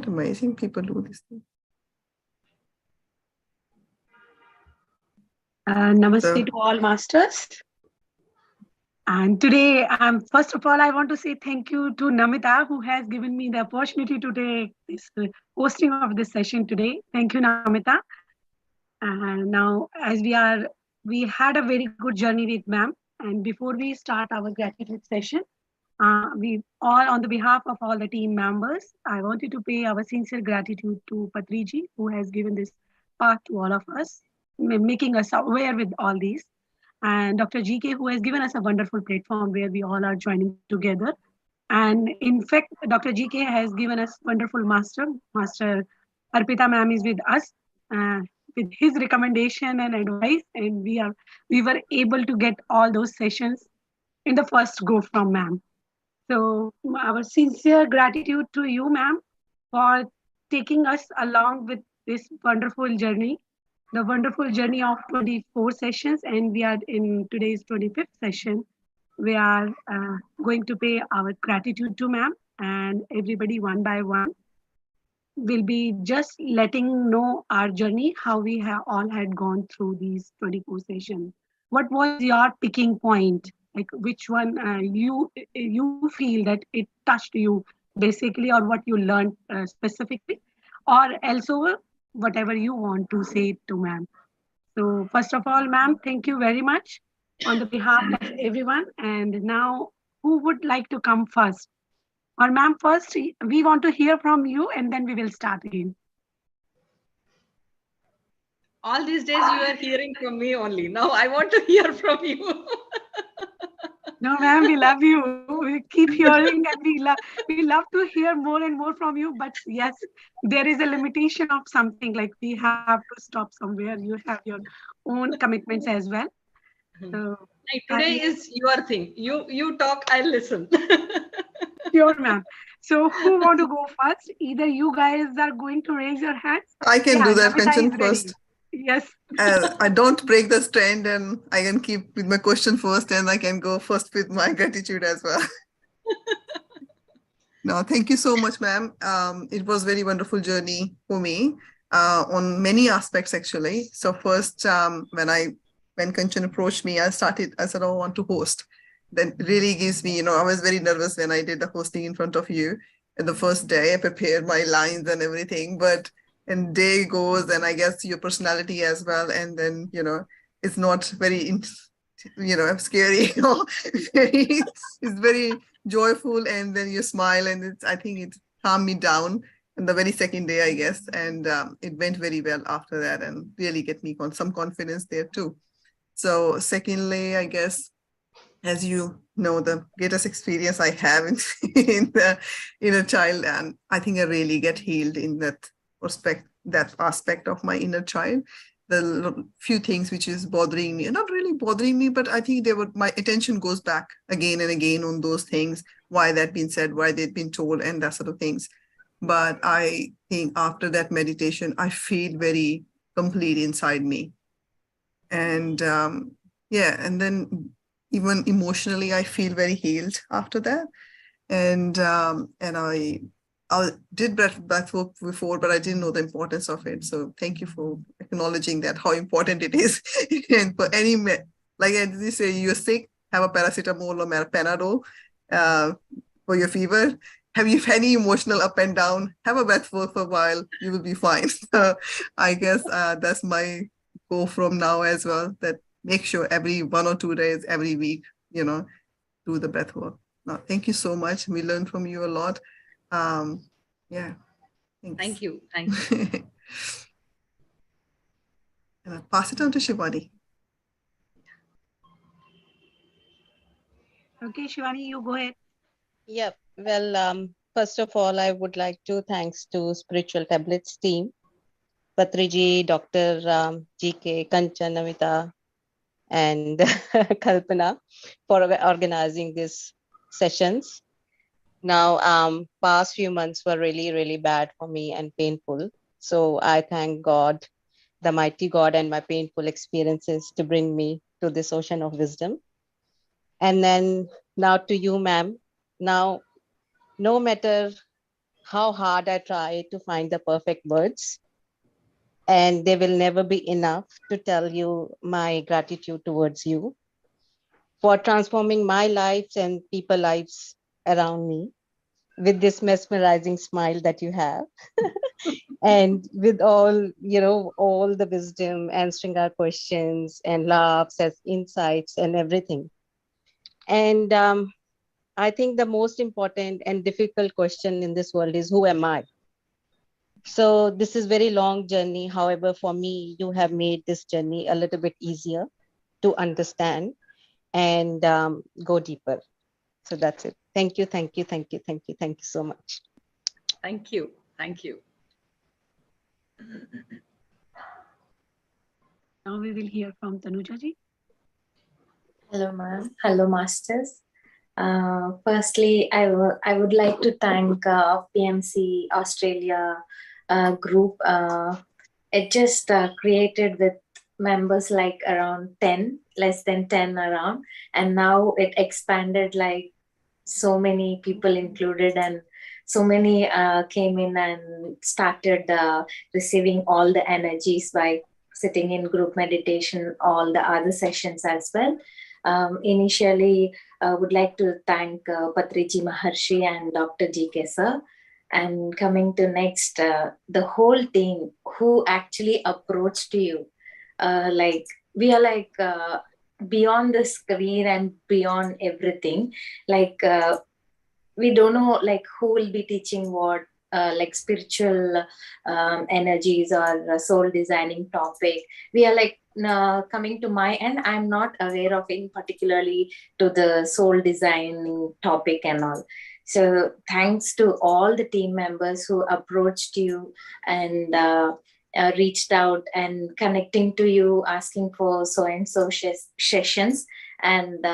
amazing people do this thing. Namaste to all masters. And today, first of all, I want to say thank you to Namita, who has given me the opportunity to take this hosting of this session today. Thank you, Namita. And now, as we had a very good journey with ma'am. And before we start our gratitude session, we all, on the behalf of all the team members, I wanted to pay our sincere gratitude to Patriji, who has given this path to all of us, making us aware with all these, and Dr. GK, who has given us a wonderful platform where we all are joining together. And in fact, Dr. GK has given us wonderful Master Arpitha ma'am is with us with his recommendation and advice, and we were able to get all those sessions in the first go from ma'am. So our sincere gratitude to you, ma'am, for taking us along with this wonderful journey, the wonderful journey of 24 sessions, and we are in today's 25th session. We are going to pay our gratitude to ma'am, and everybody one by one will be just letting know our journey, how we have all had gone through these 24 sessions. What was your picking point? Like which one you feel that it touched you basically, or what you learned specifically, or also whatever you want to say to ma'am. So first of all, ma'am, thank you very much on the behalf of everyone. And now, who would like to come first? Or ma'am, first we want to hear from you, and then we will start again. All these days you are hearing from me only. Now I want to hear from you. No, ma'am, we love you. We keep hearing, and we love to hear more and more from you. But yes, there is a limitation of something, like we have to stop somewhere. You have your own commitments as well. So today is your thing. You talk, I'll listen. Sure, ma'am. So who want to go first? Either you guys are going to raise your hands. I can do that, Kanchan, first. Ready. Yes. I don't break this trend, and I can keep with my question first, and I can go first with my gratitude as well. No, thank you so much, ma'am. It was very wonderful journey for me on many aspects, actually. So first, when Kanchan approached me, I said, I want to host. That really gives me, I was very nervous when I did the hosting in front of you. And the first day I prepared my lines and everything, and day goes, and I guess your personality as well. And then, it's not very, scary. It's very joyful. And then you smile, and I think it calmed me down in the very second day, I guess. And it went very well after that, and really get me some confidence there too. So secondly, I guess, as you know, the greatest experience I have in the inner child, and I think I really get healed in that aspect of my inner child. The few things which is bothering me, not really bothering me, but I think my attention goes back again and again on those things, why that been said, why they've been told, and that sort of things. But I think after that meditation, I feel very complete inside me. And and then even emotionally, I feel very healed after that. And I did breath work before, but I didn't know the importance of it. So thank you for acknowledging that, how important it is. And for any, like as you say, you're sick, have a paracetamol or Panadol for your fever. Have you any emotional up and down, have a breath work for a while, you will be fine. So I guess that's my goal from now as well, that make sure every 1 or 2 days, every week, do the breath work. No, thank you so much. We learned from you a lot. Yeah. Thanks. Thank you. Thank you. And I'll pass it on to Shivani. Okay, Shivani, you go ahead. Yep. Well, first of all, I would like to thanks to Spiritual Tablets team, Patriji, Dr. GK, Kanchan, Namita, and Kalpana for organizing these sessions. Now, past few months were really, really bad for me and painful. So I thank God, the mighty God, and my painful experiences to bring me to this ocean of wisdom. And then now to you, ma'am. Now, no matter how hard I try to find the perfect words. And they will never be enough to tell you my gratitude towards you for transforming my lives and people lives around me with this mesmerizing smile that you have. And with all, all the wisdom, answering our questions and laughs as insights and everything. And I think the most important and difficult question in this world is, who am I? So this is very long journey. However, for me, you have made this journey a little bit easier to understand and go deeper. So that's it. Thank you, thank you, thank you, thank you, thank you so much. Thank you. Thank you. Now we will hear from Tanuja ji. Hello, ma'am. Hello, masters. Firstly, I would like to thank PMC Australia group. It just created with members like around 10, less than 10 around. And now it expanded, like so many people included, and so many came in and started receiving all the energies by sitting in group meditation, all the other sessions as well. Initially, would like to thank Patriji Maharshi and Dr. GK sir. And coming to next, the whole team who actually approached you, like we are like beyond the screen and beyond everything. Like we don't know like who will be teaching what, like spiritual energies or soul designing topic. We are like coming to my end, I'm not aware of any particularly to the soul designing topic and all. So thanks to all the team members who approached you and reached out and connecting to you, asking for so and so sessions, and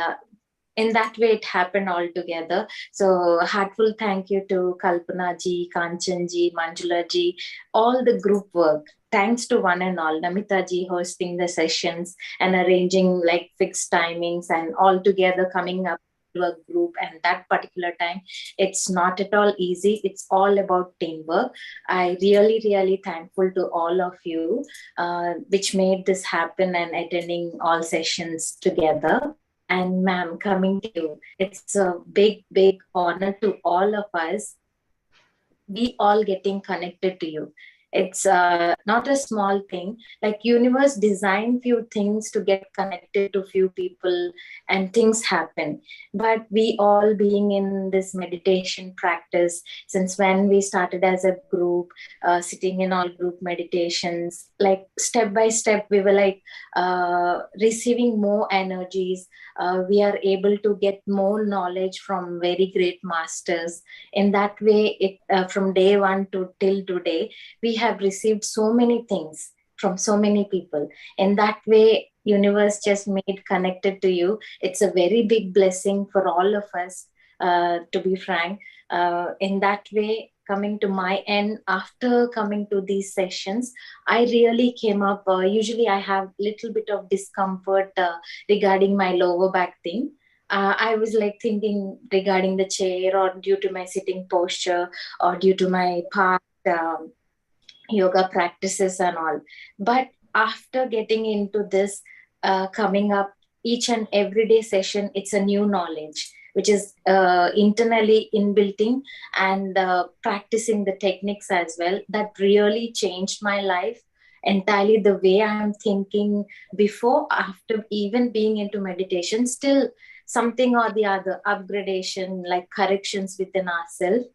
in that way it happened all together. So heartful thank you to Kalpana ji, Kanchan ji, Manjula ji, all the group work. Thanks to one and all, Namita ji hosting the sessions and arranging like fixed timings and all together coming up to a group. And that particular time, it's not at all easy. It's all about teamwork. I really, really thankful to all of you, which made this happen and attending all sessions together. And ma'am, coming to you, it's a big, big honor to all of us. We all getting connected to you. It's not a small thing. Like universe designed few things to get connected to few people and things happen. But we all being in this meditation practice since when we started as a group, sitting in all group meditations, like step by step, we were like receiving more energies. We are able to get more knowledge from very great masters. In that way, it from day one to till today, we have received so many things from so many people. In that way, universe just made connected to you. It's a very big blessing for all of us, to be frank. In that way, coming to my end, after coming to these sessions, I really came up, usually I have little bit of discomfort regarding my lower back thing. I was like thinking regarding the chair or due to my sitting posture or due to my past yoga practices and all. But after getting into this, coming up each and every day session, it's a new knowledge which is internally inbuilt, and practicing the techniques as well. That really changed my life entirely, the way I'm thinking before, after even being into meditation, still something or the other, upgradation, like corrections within ourselves.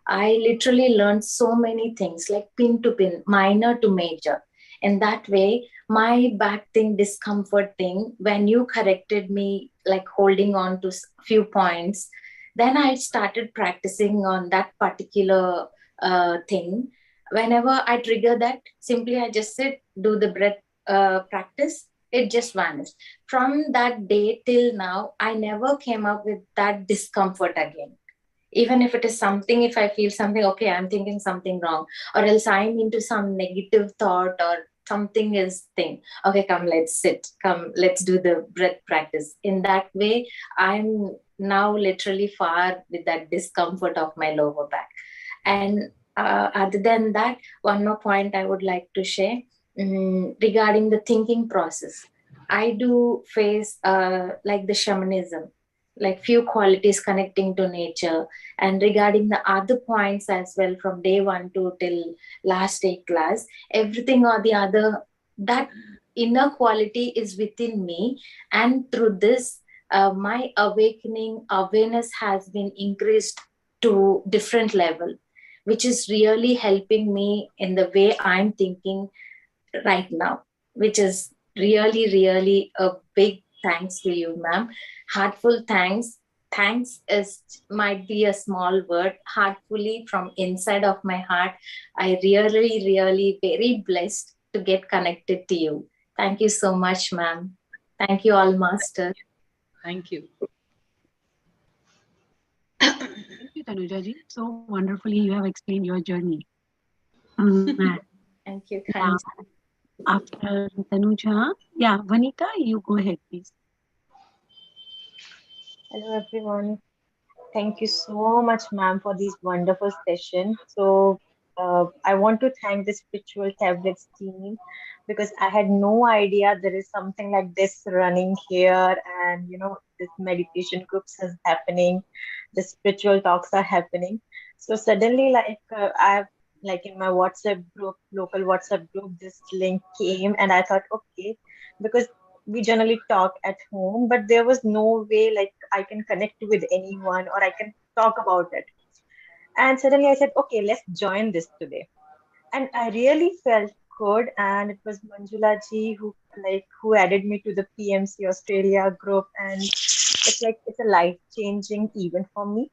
I literally learned so many things, like pin to pin, minor to major. In that way, my back thing, discomfort thing, when you corrected me, like holding on to few points, then I started practicing on that particular thing. Whenever I trigger that, simply I just sit, do the breath practice, it just vanished. From that day till now, I never came up with that discomfort again. Even if it is something, if I feel something, okay, I'm thinking something wrong, or else I'm into some negative thought or something is thing. Okay, come, let's sit. Come, let's do the breath practice. In that way, I'm now literally far with that discomfort of my lower back. And Other than that, one more point I would like to share regarding the thinking process. I do face like the shamanism, like few qualities connecting to nature, and regarding the other points as well from day one to till last day class, everything or the other, that inner quality is within me, and through this, my awakening awareness has been increased to different level, which is really helping me in the way I'm thinking right now, which is really, really a big thanks to you, ma'am. Heartful thanks. Thanks is might be a small word. Heartfully from inside of my heart, I really, really very blessed to get connected to you. Thank you so much, ma'am. Thank you all, master. Thank you. Thank you, Tanuja ji. So wonderfully you have explained your journey. Thank you. Yeah. Thanks. After Tanuja, yeah, Vanita, you go ahead, please. Hello, everyone. Thank you so much, ma'am, for this wonderful session. So, I want to thank the Spiritual Tablets team because I had no idea there is something like this running here, and this meditation groups is happening, the spiritual talks are happening. So suddenly, I've like in my WhatsApp group, local WhatsApp group, this link came, and I thought, okay, because we generally talk at home, but there was no way like I can connect with anyone or I can talk about it. And suddenly I said, okay, let's join this today. And I really felt good. And it was Manjula ji who added me to the PMC Australia group. And it's like it's a life-changing event for me.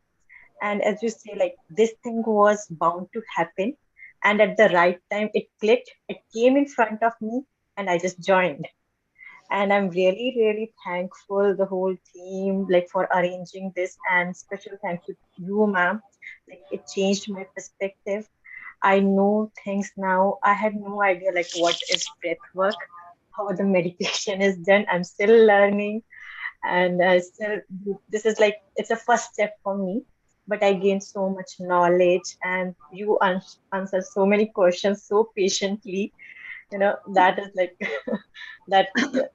And as you say, like this thing was bound to happen. And at the right time, it clicked, it came in front of me, and I just joined. And I'm really really thankful the whole team like for arranging this, and special thank you to you, ma'am. Like it changed my perspective. I know things now. I had no idea like what is breath work, how the meditation is done. I'm still learning, and this is like it's a first step for me, but I gained so much knowledge, and you answered so many questions so patiently. That is like that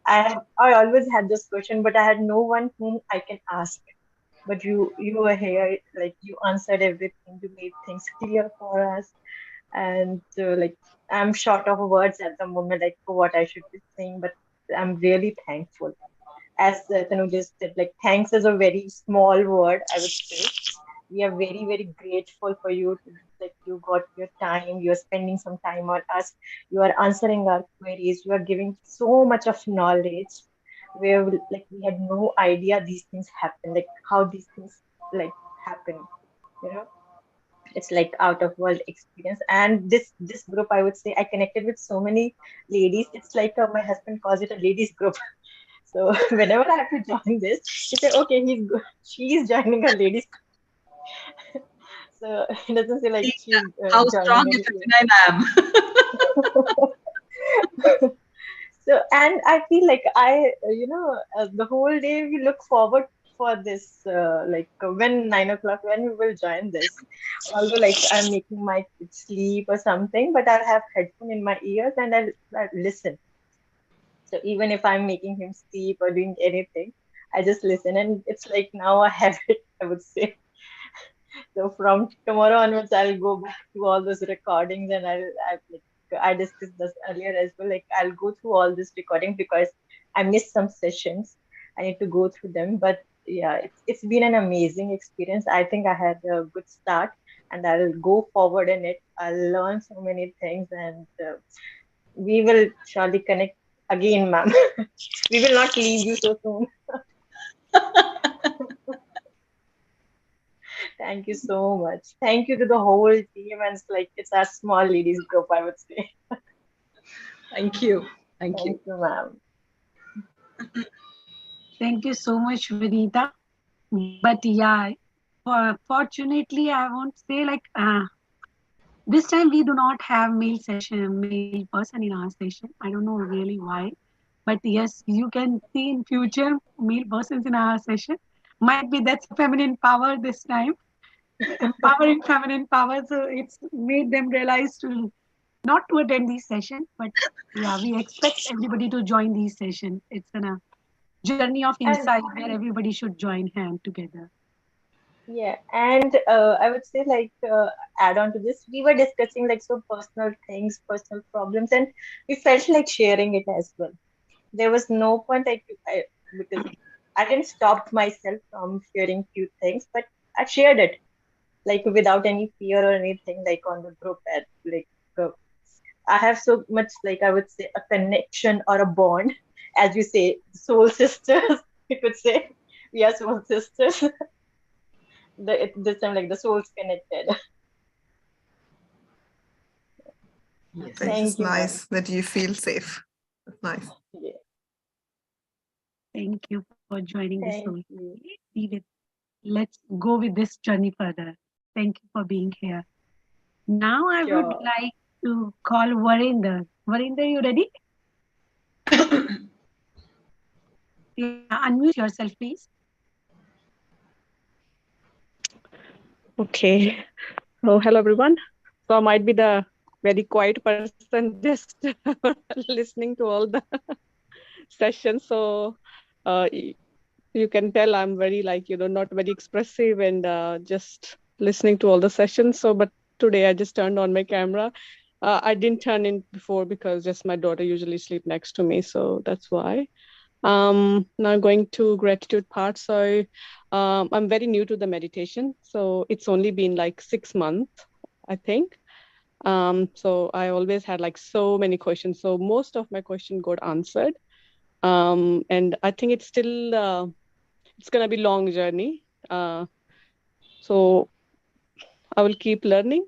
I always had this question, but I had no one whom I can ask. But you were here, like you answered everything, you made things clear for us. And like I'm short of words at the moment, like for what I should be saying, but I'm really thankful. As Tanu just said, like thanks is a very small word, I would say. We are very very grateful for you to, like you got your time, you're spending some time on us, you are answering our queries, you are giving so much of knowledge where like we had no idea these things happen, like how these things like happen you know it's like out of world experience. And this group, I would say, I connected with so many ladies. It's like my husband calls it a ladies group. So whenever I have to join this, he said, okay, she's joining a ladies. So it doesn't say like she's How strong joining and it. feminine I am. So, and I feel like the whole day we look forward for this, when 9 o'clock, when we will join this. Although, like, I'm making my kids sleep or something, but I'll have headphone in my ears and I'll listen. So even if I'm making him sleep or doing anything, I just listen, and it's like now a habit, I would say. So from tomorrow onwards, I'll go back to all those recordings, and I discussed this earlier as well. Like I'll go through all this recording because I missed some sessions. I need to go through them. But yeah, it's been an amazing experience. I think I had a good start, and I'll go forward in it. I'll learn so many things, and we will surely connect again, ma'am. We will not leave you so soon. Thank you so much. Thank you to the whole team, and it's our small ladies group, I would say. Thank you. Thank you. Thank you, ma'am. Thank you so much, Vanita. But yeah, fortunately, I won't say like this time we do not have male person in our session. I don't know really why, but yes, you can see in future male persons in our session. Might be that's feminine power this time. empowering feminine power. So it's made them realize to not to attend these sessions, but yeah, we expect everybody to join these sessions. It's a journey of And insight where everybody should join hand together. yeah, and I would say like add on to this, we were discussing like so personal things, personal problems, and we felt like sharing it as well. There was no point because I didn't stop myself from sharing few things, but I shared it like without any fear or anything like on the group at like I have so much like I would say a connection or a bond, as you say, soul sisters. You could say we are soul sisters. This time like the souls connected. Yes. Thanks. It's Thank you, ma'am. nice that you feel safe. That's nice. Yeah, Thank you for joining the thank soul. you. Let's go with this journey further. Thank you for being here. Now I would Sure. like to call Varinder. Varinder, you ready? Yeah, unmute yourself, please. Okay. So, hello everyone. So, I might be the very quiet person, just listening to all the sessions. So, you can tell I'm very not very expressive and just listening to all the sessions. So, but today I just turned on my camera. I didn't turn in before because just my daughter usually sleep next to me, so that's why. Now going to gratitude part. So I'm very new to the meditation. So it's only been like 6 months, I think. So I always had like so many questions. So most of my questions got answered. And I think it's still, it's going to be long journey. So I will keep learning.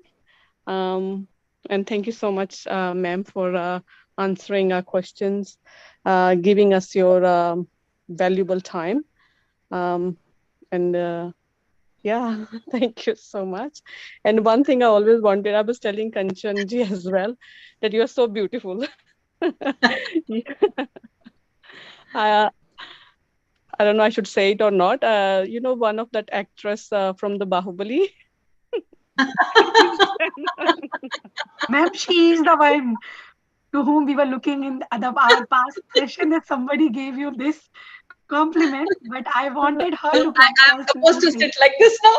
And thank you so much, ma'am, for answering our questions, giving us your valuable time. And yeah, thank you so much. And one thing I always wanted, I was telling Kanchanji as well, that you are so beautiful. I don't know I should say it or not. One of that actress from the Bahubali. Ma'am, she is the one to whom we were looking in our past session that somebody gave you this compliment, but I wanted her to come I'm first. supposed to sit like this now.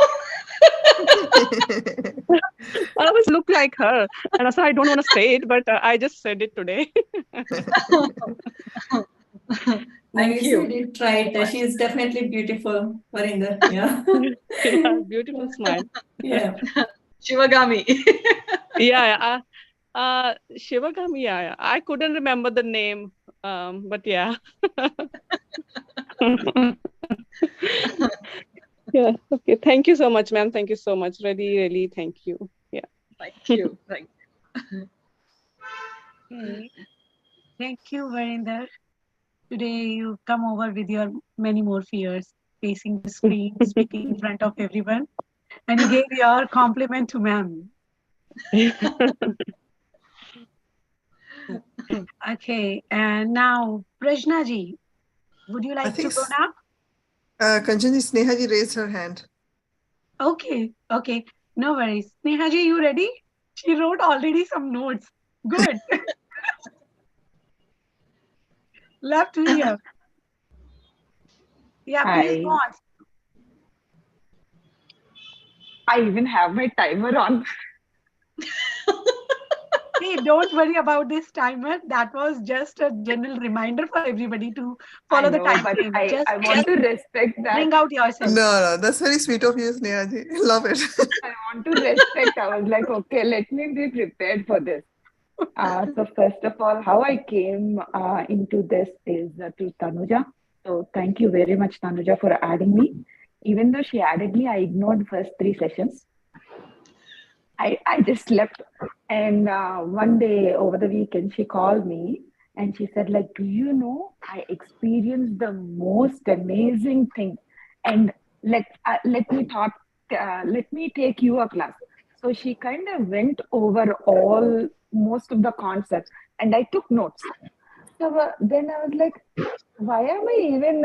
I always look like her, and also I don't want to say it, but I just said it today. Thank You you. said it right. She is definitely beautiful, Varinder. Yeah. Yeah, beautiful smile. Yeah. Shivagami. Yeah, Shivagami. Yeah, I couldn't remember the name, but yeah. Yeah. Okay. Thank you so much, ma'am. Thank you so much. Really, really, thank you. Yeah. Thank you. Thank Okay. Thank you, Varinder. Today you come over with your many more fears, facing the screen, speaking in front of everyone, and you gave your compliment to ma'am. Okay, and now Prajna ji, would you like to go now? Kanchanji, Sneha ji raised her hand. Okay, no worries. Sneha ji, you ready? She wrote already some notes. Good. Love to hear. Yeah, please go on. I even have my timer on. Hey, don't worry about this timer. That was just a general reminder for everybody to follow the time frame. I want to respect that. Bring out yourself. No, that's very sweet of you, Sneha ji. Love it. I want to respect. I was like, okay, let me be prepared for this. So first of all, how I came into this is through Tanuja. So thank you very much, Tanuja, for adding me. Even though she added me, I ignored first 3 sessions. I just slept. And one day over the weekend, she called me and she said, like, do you know, I experienced the most amazing thing. And let me take you a class. So she kind of went over most of the concepts and I took notes. So then I was like, why am I even,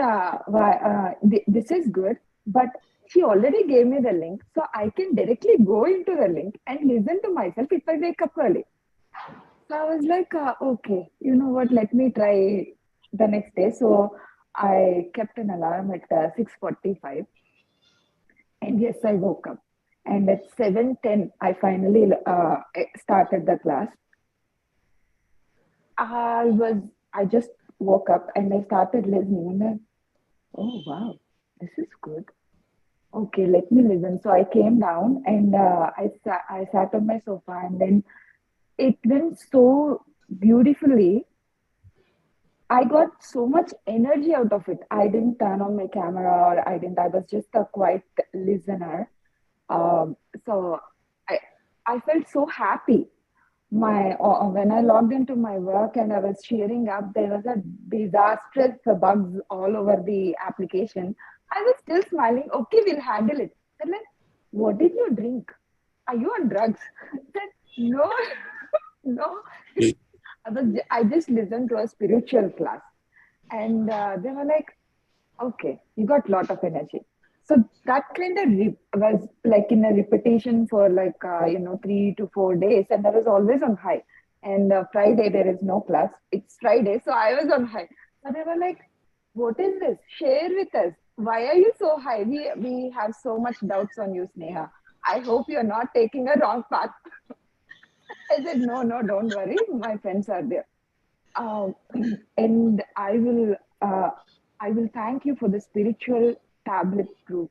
this is good, but she already gave me the link, so I can directly go into the link and listen to myself if I wake up early. So I was like, okay, you know what? Let me try the next day. So I kept an alarm at 6:45, and yes, I woke up. And at 7:10, I finally started the class. I was, I just woke up and I started listening, and then, oh wow, this is good. Okay, let me listen. So I came down and I sat on my sofa, and then it went so beautifully. I got so much energy out of it. I didn't turn on my camera, or I was just a quiet listener. Um, so I, I felt so happy. When I logged into my work and I was cheering up, there was a disastrous bugs all over the application. I was still smiling. Okay, we'll handle it. They're like, what did you drink? Are you on drugs? I said, no, no. I just listened to a spiritual class, and they were like, okay, you got a lot of energy. So that kind of was like in a repetition for like 3 to 4 days, and I was always on high. And Friday there is no class. It's Friday, so I was on high. So they were like, "What is this? Share with us. Why are you so high? We have so much doubts on you, Sneha. I hope you're not taking a wrong path." I said, "No, no, don't worry. My friends are there." Um, and uh, I will thank you for the spiritual tablet group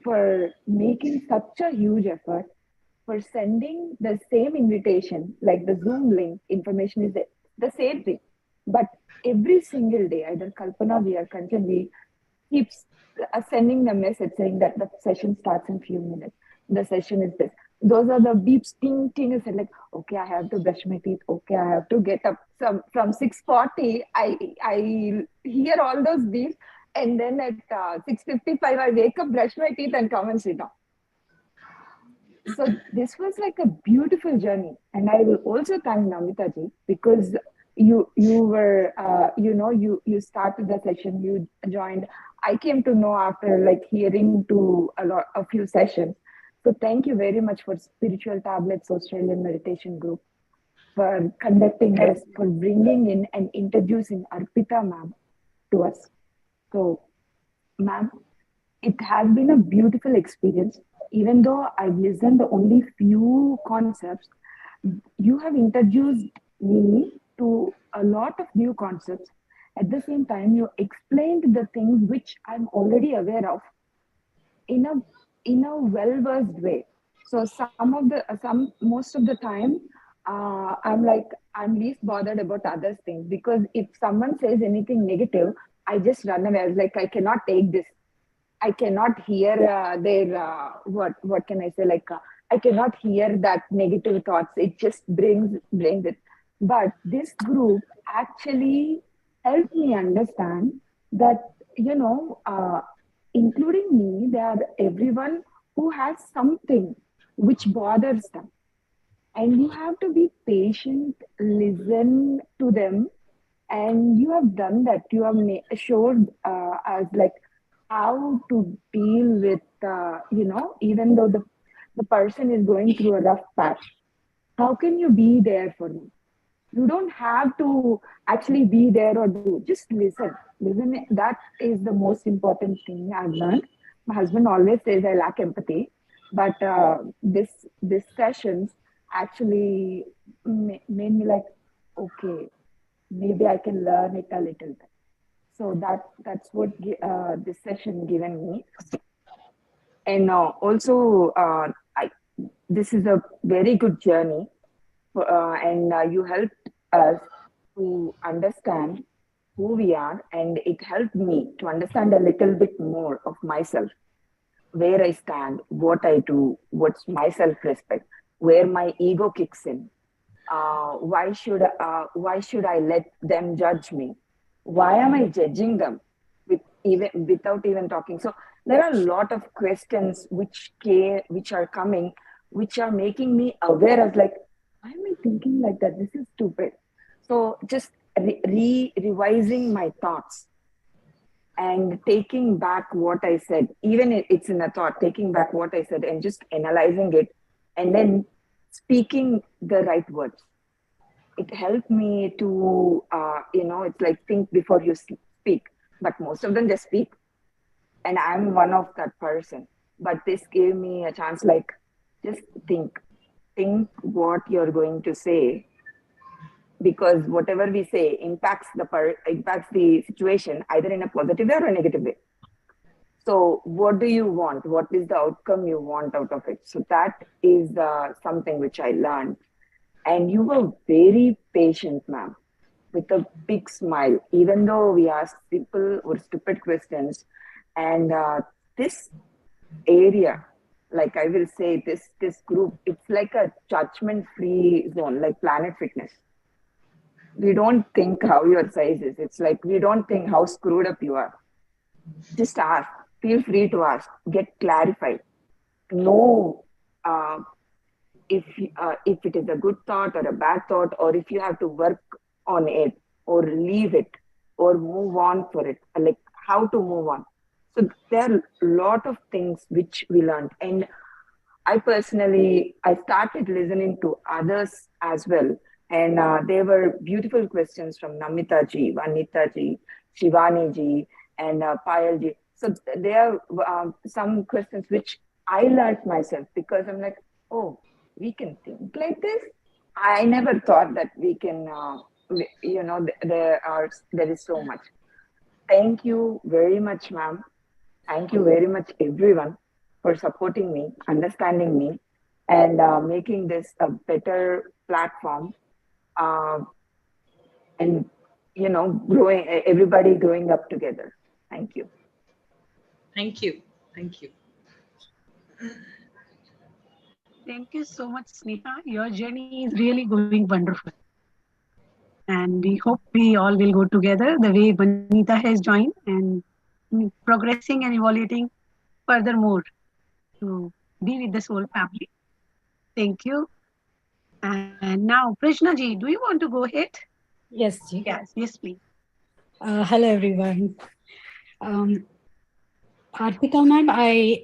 for making such a huge effort, for sending the same invitation, like the Zoom link information is the same thing. But every single day, either Kalpana we or Kanchan we keeps sending a message saying that the session starts in few minutes. The session is this. Those are the beeps, ting, ting. I said like, okay, I have to brush my teeth. Okay, I have to get up. From 6:40, I hear all those beeps, and then at 6:55, I wake up, brush my teeth, and come and sit down. So this was like a beautiful journey, and I will also thank Namita ji, because you were you started the session, you joined. I came to know after like hearing to a few sessions. So thank you very much for Spiritual Tablets Australian Meditation Group for conducting this, for bringing in and introducing Arpitha ma'am to us. So ma'am, it has been a beautiful experience. Even though I've listened to only few concepts, you have introduced me to a lot of new concepts. At the same time, you explained the things which I'm already aware of in a well-versed way. So most of the time, I'm least bothered about other things, because if someone says anything negative, I just run away. I was like, I cannot take this. I cannot hear their what can I say, like I cannot hear that negative thoughts. It just brings it. But this group actually helped me understand that, including me, they are everyone who has something which bothers them, and you have to be patient, listen to them, and you have done that. You have showed us like how to deal with even though the person is going through a rough patch, how can you be there for them? You don't have to actually be there or do, just listen. That is the most important thing I've learned. My husband always says I lack empathy, but this sessions actually made me like, okay, maybe I can learn it a little bit. So that's what this session given me. And also this is a very good journey, and you helped us to understand who we are, and it helped me to understand a little bit more of myself, where I stand, what I do, what's my self-respect, where my ego kicks in. Why should I let them judge me? Why am I judging them without even talking? So there are a lot of questions which are coming, which are making me aware of like, why am I thinking like that? This is stupid. So just revising my thoughts, and taking back what I said, even it's in a thought, taking back what I said and just analyzing it and then speaking the right words. It helped me to, it's like think before you speak, but most of them just speak. And I'm one of that person. But this gave me a chance, like, just think what you're going to say, because whatever we say impacts the situation either in a positive way or a negative way. So what do you want? What is the outcome you want out of it? So that is something which I learned. And you were very patient, ma'am, with a big smile, even though we asked simple or stupid questions. And this area, like I will say, this group, it's like a judgment-free zone, like Planet Fitness. We don't think how your size is. It's like we don't think how screwed up you are. Just ask. Feel free to ask. Get clarified. Know if it is a good thought or a bad thought, or if you have to work on it or leave it or move on for it, like how to move on. So there are a lot of things which we learned. And I started listening to others as well. And there were beautiful questions from Namita ji, Vanita ji, Shivani ji, and Payal ji. So there are some questions which I learned myself, because I'm like, oh, we can think like this. I never thought that we can, there is so much. Thank you very much, ma'am. Thank you very much, everyone, for supporting me, understanding me, and making this a better platform. And everybody growing up together. Thank you. Thank you. Thank you. Thank you so much, Sneha. Your journey is really going wonderful. And we hope we all will go together the way Vanita has joined and progressing and evaluating furthermore to be with the soul family. Thank you. And now, Prishna ji, do you want to go ahead? Yes, ji. Yes, please. Hello, everyone. Arpitha ma'am,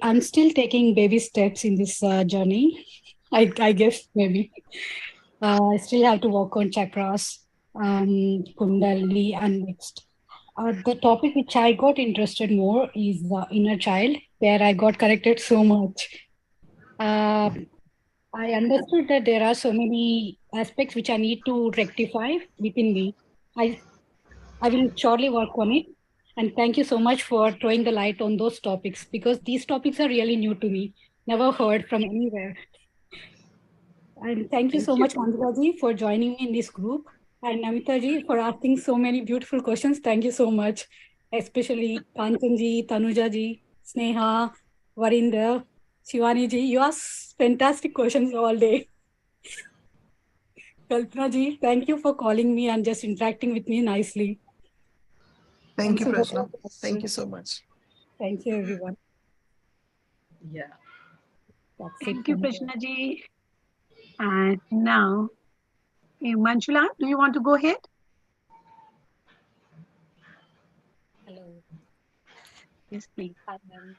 I'm still taking baby steps in this journey. I guess maybe. I still have to work on chakras, Kundalini, and next. The topic which I got interested more is the inner child, where I got corrected so much. I understood that there are so many aspects which I need to rectify within me. I will surely work on it. And thank you so much for throwing the light on those topics, because these topics are really new to me. Never heard from anywhere. And thank you so much, Manjula ji, for joining me in this group. And Namita ji for asking so many beautiful questions. Thank you so much. Especially Kanchan ji, Tanuja ji, Sneha, Varinder, Shivani ji. You ask fantastic questions all day. Kalpana ji, thank you for calling me and just interacting with me nicely. Thank you, Prashna. Thank you so much. Thank you, everyone. Yeah. Thank you, Prashna ji. And now, Manjula, do you want to go ahead? Hello. Yes, please. Hi, ma'am.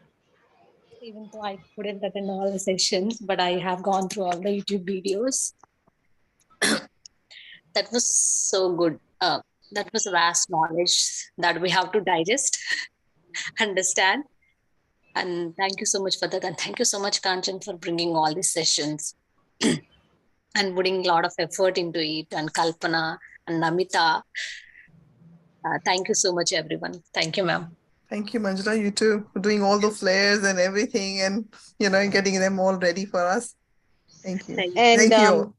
Even though I couldn't attend all the sessions, but I have gone through all the YouTube videos. That was so good. That was vast knowledge that we have to digest, understand. And thank you so much for that. And thank you so much, Kanchan, for bringing all these sessions and putting a lot of effort into it. And Kalpana and Namita. Thank you so much, everyone. Thank you, ma'am. Thank you, Manjula. You too, for doing all the flares and everything, and getting them all ready for us. Thank you. And thank you.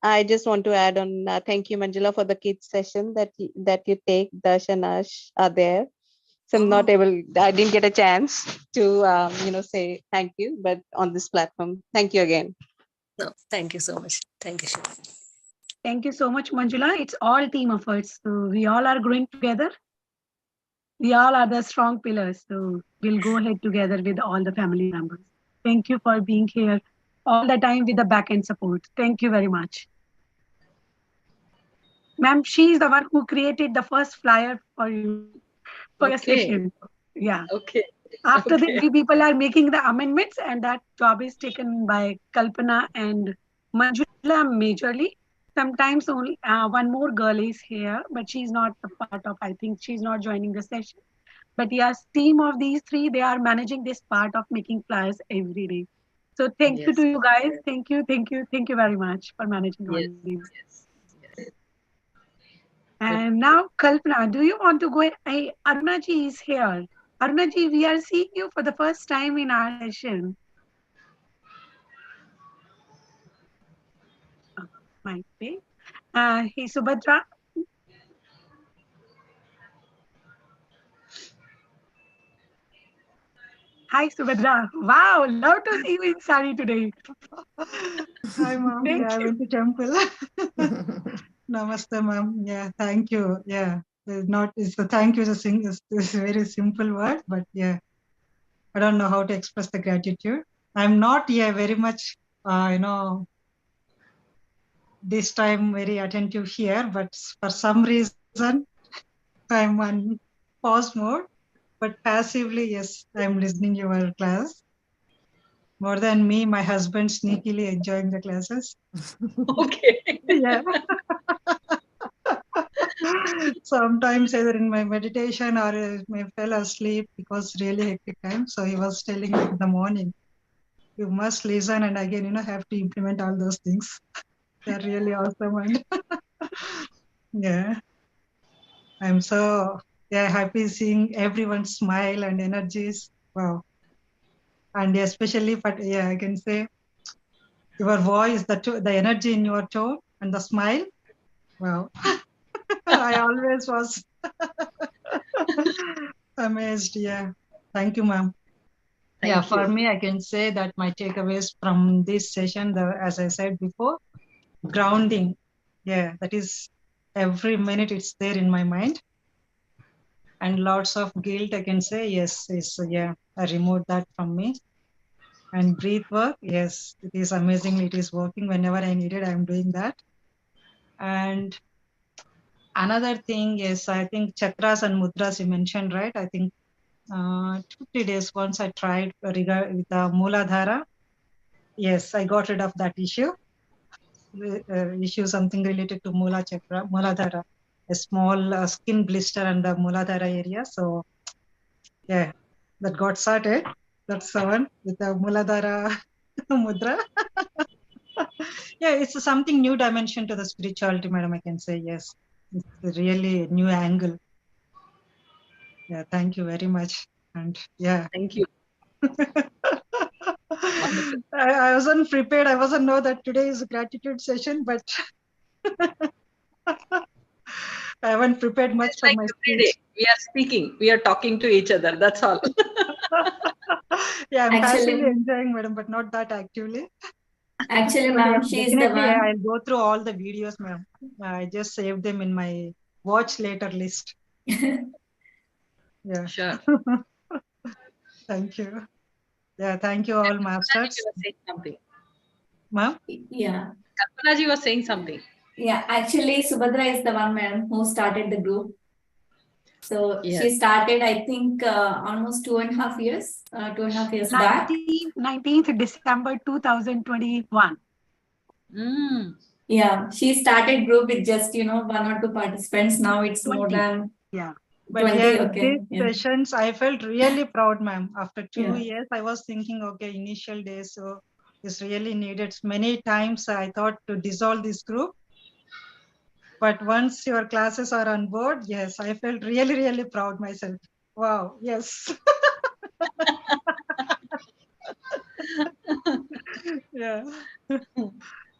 I just want to add on. Thank you, Manjula, for the kids session that you take. Dash and Ash are there, so I'm not able. I didn't get a chance to say thank you, but on this platform, thank you again. No, thank you so much. Thank you. Thank you so much, Manjula. It's all team efforts. So we all are growing together. We all are the strong pillars. So we'll go ahead together with all the family members. Thank you for being here all the time with the back-end support. Thank you very much. Ma'am, she is the one who created the first flyer for you. for a session. Yeah. Okay. After that, we people are making the amendments, and that job is taken by Kalpana and Manjula majorly. Sometimes only one more girl is here, but she's not a part of, I think she's not joining the session. But yes, team of these three, they are managing this part of making flyers every day. So thank you to you guys. Thank you very much for managing all these. And now, Kalpana, do you want to go? Aruna ji is here. Aruna ji, we are seeing you for the first time in our session. Might be. Hey, Subhadra. Hi, Subhadra. Wow, love to see you in sari today. Hi, ma'am. Yeah, I went to temple. Namaste, ma'am. Yeah, thank you. Yeah, it's a thank you is a very simple word, but yeah, I don't know how to express the gratitude. I'm not very much, this time very attentive here, but for some reason I'm on pause mode. But passively, yes, I'm listening your class. More than me, my husband sneakily enjoying the classes. Okay. Yeah. Sometimes either in my meditation or I fell asleep because really hectic time. So he was telling me in the morning, you must listen and again, have to implement all those things. They're really awesome. And yeah, I'm so happy seeing everyone smile and energies. Wow. And especially, but yeah, I can say your voice, the energy in your tone and the smile. Wow. I always was amazed. Yeah. Thank you, ma'am. Yeah, for me, I can say that my takeaways from this session, as I said before, grounding. Yeah, that is every minute it's there in my mind. And lots of guilt, I can say, yes, I removed that from me. And breathe work, yes, it is amazingly, it is working whenever I need it, I'm doing that. And another thing is, I think chakras and mudras you mentioned, right? I think 2-3 days once I tried with the Mooladhara. Yes, I got rid of that issue. Something related to Mooladhara, a small skin blister on the Mooladhara area. So yeah, that got sorted. That's the one with the Mooladhara mudra. Yeah, it's something new dimension to the spirituality, madam. I can say yes. It's really a new angle. Yeah, thank you very much. And yeah. Thank you. I wasn't prepared. I wasn't know that today is a gratitude session, but I haven't prepared much for my speech. We are speaking. We are talking to each other. That's all. Yeah, I'm passively enjoying, madam, but not that actively. Actually, ma'am, she's the one. Yeah, I'll go through all the videos, ma'am. I just saved them in my watch later list. Yeah. Sure. Thank you. Yeah, thank you all, masters. You were saying something. Ma'am? Yeah. Kalpana ji was saying something. Yeah, actually, Subhadra is the one, ma'am, who started the group. So she started, I think, almost 2.5 years, 2.5 years back. 19th December 2021. Yeah, she started group with just, 1 or 2 participants. Now it's 20. more than But 20. yeah, Okay. these sessions, I felt really proud, ma'am. After 2 Yeah. years, I was thinking, okay, initial days, so it's really needed. Many times I thought to dissolve this group. But once your classes are on board, yes, I felt really, really proud myself. Wow, yes. Yeah.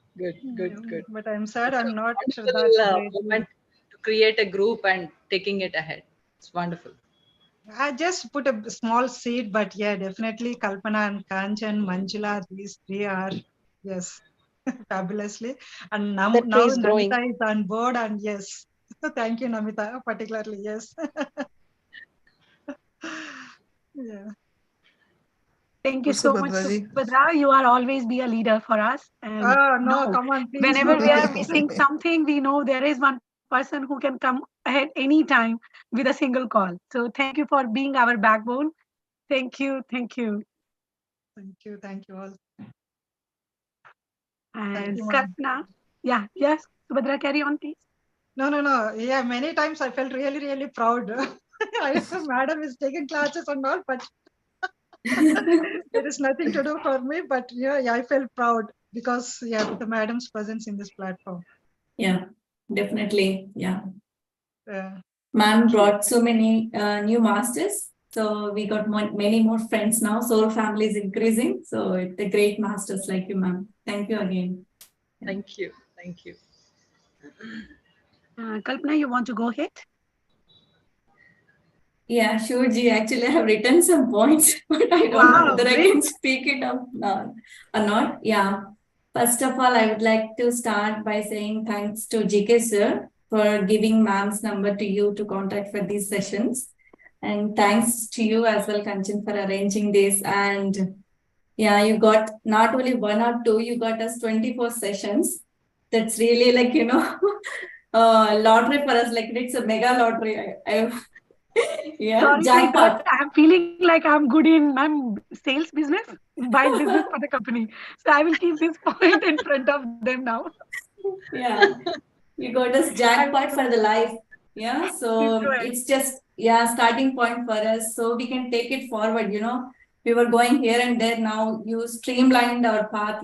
Good. But I'm sad I'm not Wonderful that moment to create a group and taking it ahead. It's wonderful. I just put a small seed, but yeah, definitely Kalpana and Kanchan, Manjula, these three are, yes, fabulously. And now Namita is on board, and yes, thank you, Namita, particularly, yes. Yeah. Thank you so much, Subhadra. You are always be a leader for us. And no, come on, please. Whenever we are missing something, we know there is one person who can come ahead anytime with a single call. So thank you for being our backbone. Thank you. Thank you. Thank you. Thank you all. And you, ma'am. Kalpana, yes, Subhadra, carry on, please. No. Yeah, many times I felt really, really proud. Madam is taking classes and all, but there is nothing to do for me. But yeah, I felt proud because with the madam's presence in this platform. Yeah, definitely. Yeah. Yeah. Ma'am brought so many new masters. So we got many more friends now. Soul family is increasing. So it's a great masters like you, ma'am. Thank you again. Thank you. Thank you. Kalpana, you want to go ahead? Yeah, sure, Ji. Actually, I have written some points, but I don't know whether I can speak it up now or not. Yeah. First of all, I would like to start by saying thanks to GK sir for giving ma'am's number to you to contact for these sessions. And thanks to you as well, Kanchan, for arranging this. And yeah, you got not only one or two, you got us 24 sessions. That's really like, lottery for us. Like it's a mega lottery. Yeah, sorry jackpot. I'm feeling like I'm good in sales business, buying business for the company. So I will keep this point in front of them now. Yeah, you got us jackpot for the life. Yeah, so it's just starting point for us. So we can take it forward. We were going here and there. Now you streamlined our path.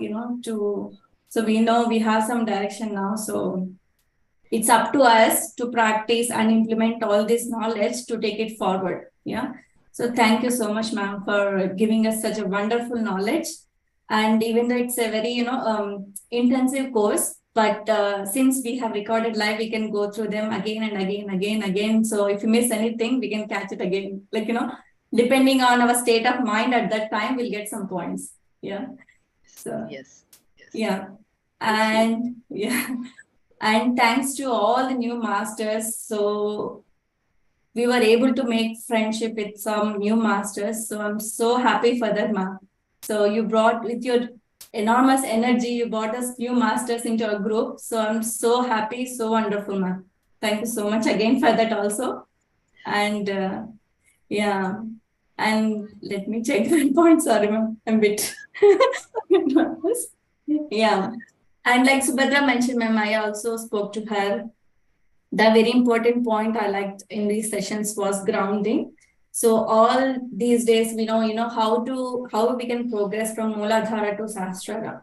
So we know we have some direction now. So it's up to us to practice and implement all this knowledge to take it forward. Yeah. So thank you so much, ma'am, for giving us such a wonderful knowledge. And even though it's a very, intensive course, but since we have recorded live, we can go through them again and again. So if you miss anything, we can catch it again. Like, depending on our state of mind at that time, we'll get some points. Yeah. So, yes. Yeah. And yeah. And thanks to all the new masters. So we were able to make friendship with some new masters. So I'm so happy for that, ma'am. So you brought with your enormous energy, you brought us new masters into our group. So I'm so happy, so wonderful, ma'am. Thank you so much again for that also. And and let me check the point. Sorry, ma'am, I'm a bit nervous. Yeah. And like Subhadra mentioned, ma'am, I also spoke to her. The very important point I liked in these sessions was grounding. So all these days, we know how we can progress from Mooladhara to Sahasrara.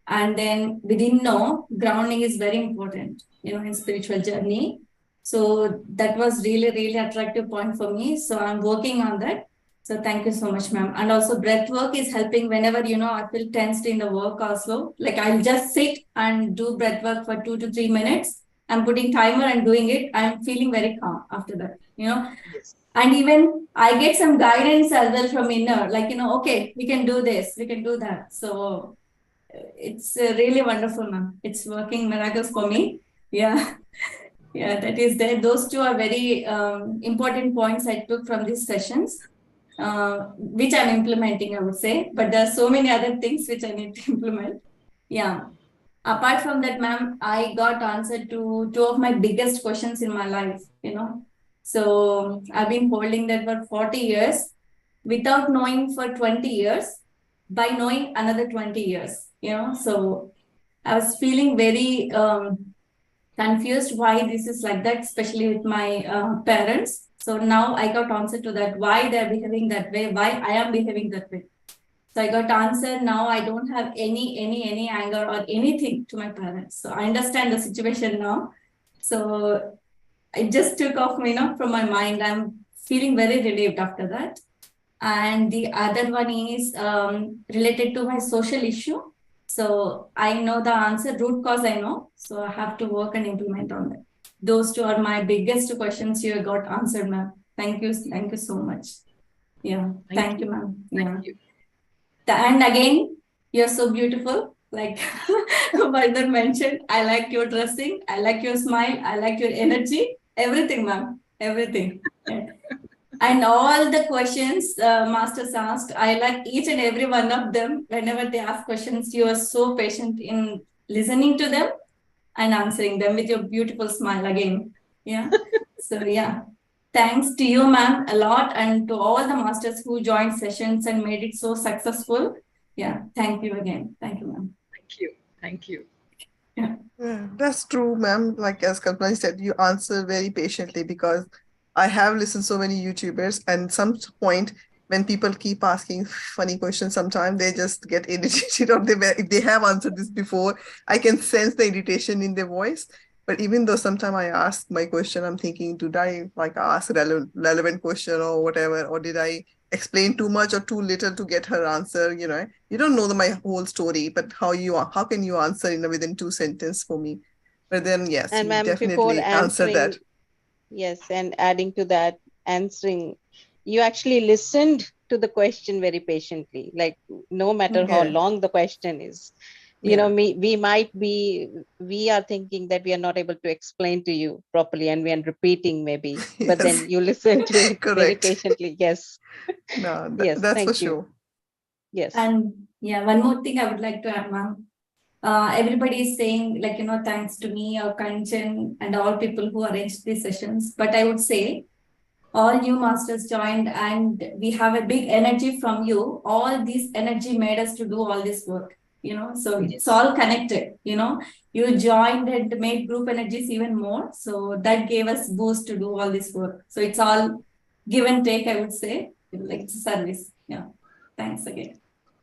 And then we didn't know grounding is very important, in spiritual journey. So that was really, really attractive point for me. So I'm working on that. So thank you so much, ma'am. And also breath work is helping whenever, I feel tensed in the work also. Like I'll just sit and do breath work for 2 to 3 minutes. I'm putting timer and doing it. I'm feeling very calm after that, Yes. And even I get some guidance as well from inner, like, okay, we can do this, we can do that. So it's really wonderful, ma'am. It's working miracles for me. Yeah. Yeah, that is there. Those two are very important points I took from these sessions, which I'm implementing, I would say. But there are so many other things which I need to implement. Yeah. Apart from that, ma'am, I got answered to 2 of my biggest questions in my life, So I've been holding that for 40 years without knowing for 20 years, by knowing another 20 years, So I was feeling very confused why this is like that, especially with my parents. So now I got answer to that, why they're behaving that way, why I am behaving that way. So I got answer. Now I don't have any anger or anything to my parents. So I understand the situation now. So it just took off, from my mind. I'm feeling very relieved after that. And the other one is related to my social issue. So I know the answer, root cause I know. So I have to work and implement on that. Those 2 are my biggest questions you got answered, ma'am. Thank you. Thank you so much. Yeah. Thank you, ma'am. Yeah. Thank you. And again, you're so beautiful. Like Vardhan mentioned, I like your dressing. I like your smile. I like your energy. Everything, ma'am. Everything. Yeah. And all the questions masters asked, I like each and every one of them. Whenever they ask questions, you are so patient in listening to them and answering them with your beautiful smile again. Yeah. So yeah. thanks to you, ma'am, a lot, and to all the masters who joined sessions and made it so successful. Yeah, thank you again. Thank you, ma'am. Thank you. Thank you. Yeah, that's true, ma'am. Like as Kalpana said, you answer very patiently because I have listened so many YouTubers, and some point when people keep asking funny questions, sometimes they just get irritated or if they have answered this before, I can sense the irritation in their voice. But even though sometimes I ask my question, I'm thinking, did I like ask relevant question or whatever, or did I explain too much or too little to get her answer? You don't know my whole story, but how can you answer within 2 sentences for me? But then yes, And you ma'am, before definitely answer that. answering, yes, and adding to that, answering, you actually listened to the question very patiently, like no matter how Yeah, long the question is. yeah, We are thinking that we are not able to explain to you properly and we are repeating maybe, but yes, then you listen to it very correct. patiently. Yes. No, Yes, that's for thank you. sure. Yes. And yeah, one more thing I would like to add, ma'am. Everybody is saying, like, thanks to me or Kanchan and all people who arranged these sessions. But I would say all new masters joined and we have a big energy from you. All this energy made us to do all this work, so it's all connected, you joined and made group energies even more. So that gave us boost to do all this work. So it's all give and take, I would say, like it's a service. Yeah. Thanks again.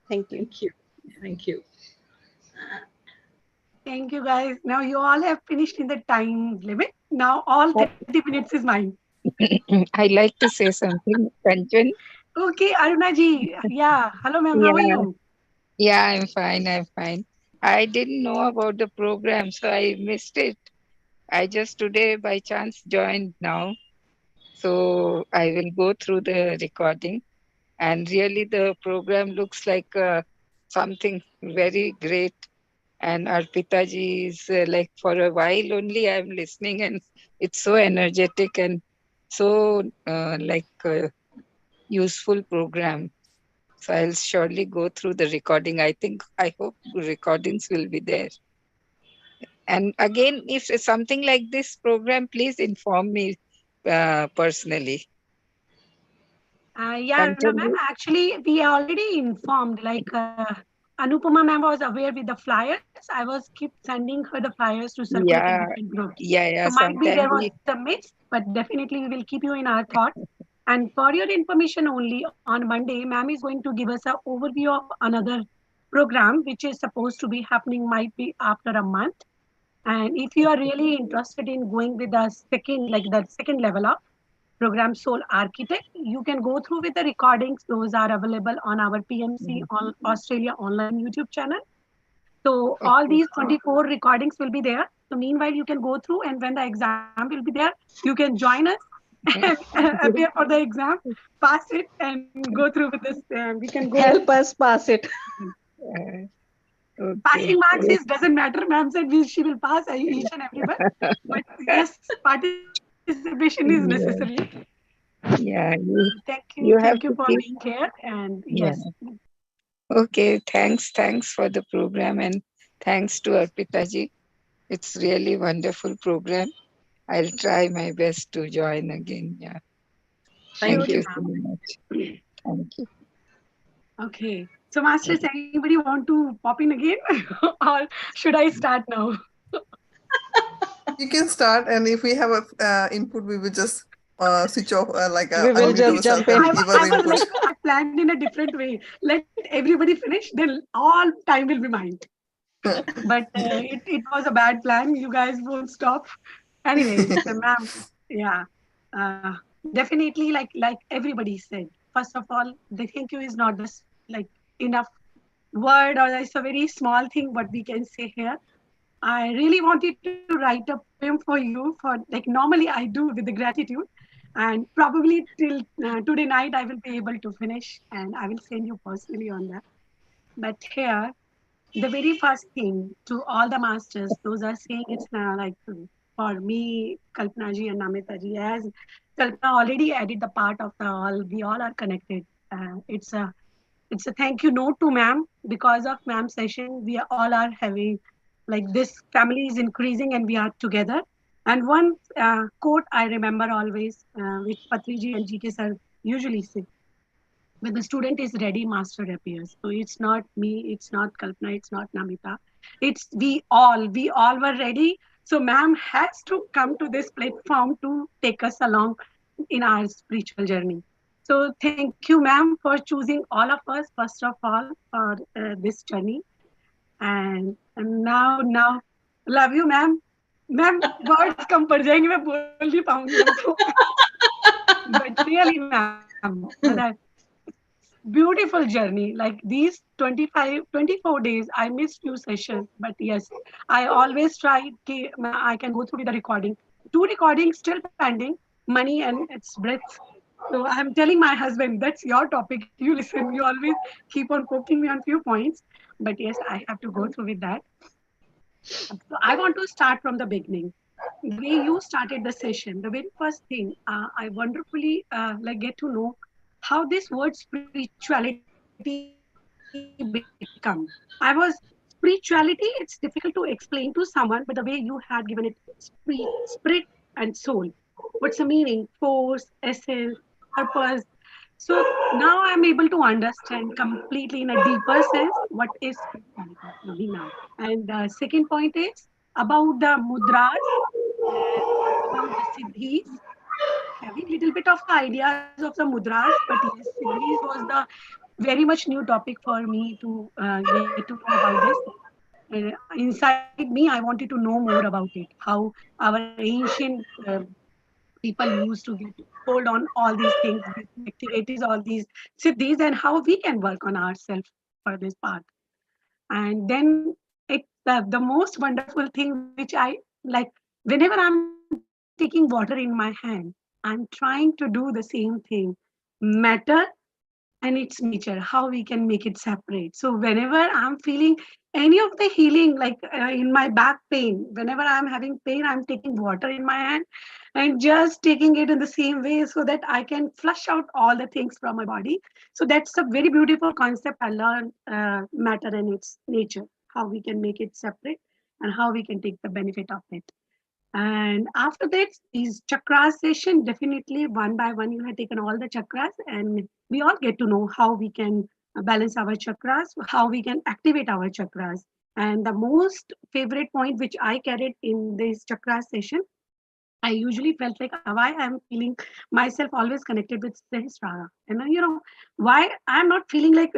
Thank you. Thank you. Thank you. Thank you, guys. Now you all have finished in the time limit. Now all 30 minutes is mine. I like to say something, Kanchan. Okay, Aruna ji. Yeah. Hello, ma'am. How are Yeah, you? yeah, I'm fine. I'm fine. I didn't know about the program, so I missed it. I just today by chance joined now, so I will go through the recording. And really, the program looks like something very great. And Arpita ji is like for a while only I'm listening, and it's so energetic and so useful program. So I'll surely go through the recording. I hope recordings will be there. And again, if it's something like this program, please inform me personally. Yeah, Aruna Kanchan ma'am. ji? Actually, we are already informed. Like Anupama ma'am was aware with the flyers. I was keep sending her the flyers to circulate in Yeah, different groups. yeah. So might be Sometimes there was a miss, but definitely we will keep you in our thoughts. And for your information only, on Monday, ma'am is going to give us an overview of another program which is supposed to be happening might be after a month. And if you are really interested in going with the second level up program Soul Architect, you can go through with the recordings. Those are available on our PMC on Australia online YouTube channel. So all Okay. these 24 recordings will be there. So meanwhile, you can go through, and when the exam will be there, you can join us and appear for the exam, pass it, and go through with this. We can go. Help us pass it. Uh, Passing okay. marks is doesn't matter. Ma'am said she will pass each and everyone. But yes, participation is necessary. Yeah, yeah. Thank you You for have being to keep. here. And yes, Yeah. Okay. Thanks for the program, and thanks to Arpita ji. It's really wonderful program. I'll try my best to join again. Yeah. Thank surely, you ma'am. so much. Thank you. Okay. So, masters, anybody want to pop in again, or should I start now? You can start, and if we have a input, we will just switch off, We will unmute just jump ourselves in. and give our I was input. like, I planned in a different way. Let everybody finish, then all time will be mine. But it was a bad plan. You guys won't stop. Anyways, ma'am, yeah, uh, definitely, like everybody said. First of all, the thank you is not just like enough word, or it's a very small thing what we can say here. I really wanted to write a poem for you. For like normally I do with the gratitude, and probably till today night I will be able to finish, and I will send you personally on that. But here, the very first thing to all the masters, those are saying it's like for me, Kalpana ji and Namita ji, as Kalpana already added the part of the all, we all are connected. It's a thank you note to ma'am. Because of ma'am session, we all are having like this family is increasing and we are together. And one quote I remember always, which Patriji and GK sir usually say, when the student is ready, master appears. So it's not me, it's not Kalpana, it's not Namita. It's we all were ready. So ma'am has to come to this platform to take us along in our spiritual journey. So thank you, ma'am, for choosing all of us, first of all, for this journey. And now, love you, ma'am. Ma'am words कम पड़ जाएंगे मैं बोल नहीं पाऊंगी आपको but really ma'am beautiful journey like these 25 24 days I missed few sessions but yes I always tried I can go through with the recording 2 recordings still pending money and its breath so I'm telling my husband that's your topic you listen you always keep on poking me on few points but yes I have to go through with that so I want to start from the beginning the way you started the session the very first thing I wonderfully like get to know how this word spirituality become. I was spirituality, it's difficult to explain to someone, but the way you had given it spirit and soul. What's the meaning? Force, essence, purpose. So now I'm able to understand completely in a deeper sense what is spirituality for me now. And the second point is about the mudras and about the siddhis having little bit of ideas of the mudras, but yes, Siddhis was the very much new topic for me to get to know about this. Inside me, I wanted to know more about it, how our ancient people used to get hold on all these things, these activities, all these siddhis, and how we can work on ourselves for this path. And then the most wonderful thing which I like whenever I'm taking water in my hand, I'm trying to do the same thing. Matter and its nature, how we can make it separate. So whenever I'm feeling any of the healing, like in my back pain, whenever I'm having pain, I'm taking water in my hand and just taking it in the same way so that I can flush out all the things from my body. So that's a very beautiful concept I learned, matter and its nature, how we can make it separate and how we can take the benefit of it. And after that, these chakras session, definitely one by one, you have taken all the chakras and we all get to know how we can balance our chakras, how we can activate our chakras. And the most favorite point which I carried in this chakra session, I usually felt like why I'm feeling myself always connected with Sahasrara. And why I'm not feeling like,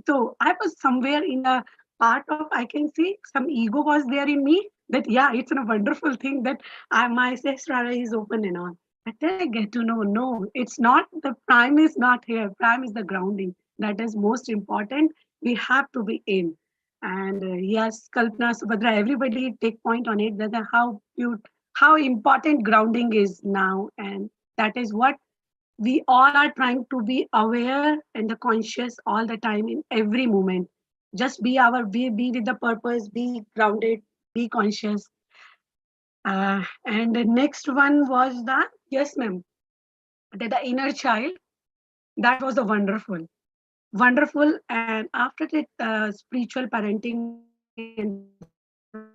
so I was somewhere in a part of, I can say some ego was there in me that, yeah, it's a wonderful thing that my Sahasrara is open and all. But then I get to know, no, it's not, the prime is not here. Prime is the grounding. That is most important. We have to be in. And yes, Kalpana, Subhadra, everybody take point on it that how important grounding is now. And that is what we all are trying to be aware and the conscious all the time in every moment. Just be with the purpose, be grounded, be conscious. And the next one was the, yes, ma'am, the inner child. That was the wonderful. And after that, spiritual parenting and development,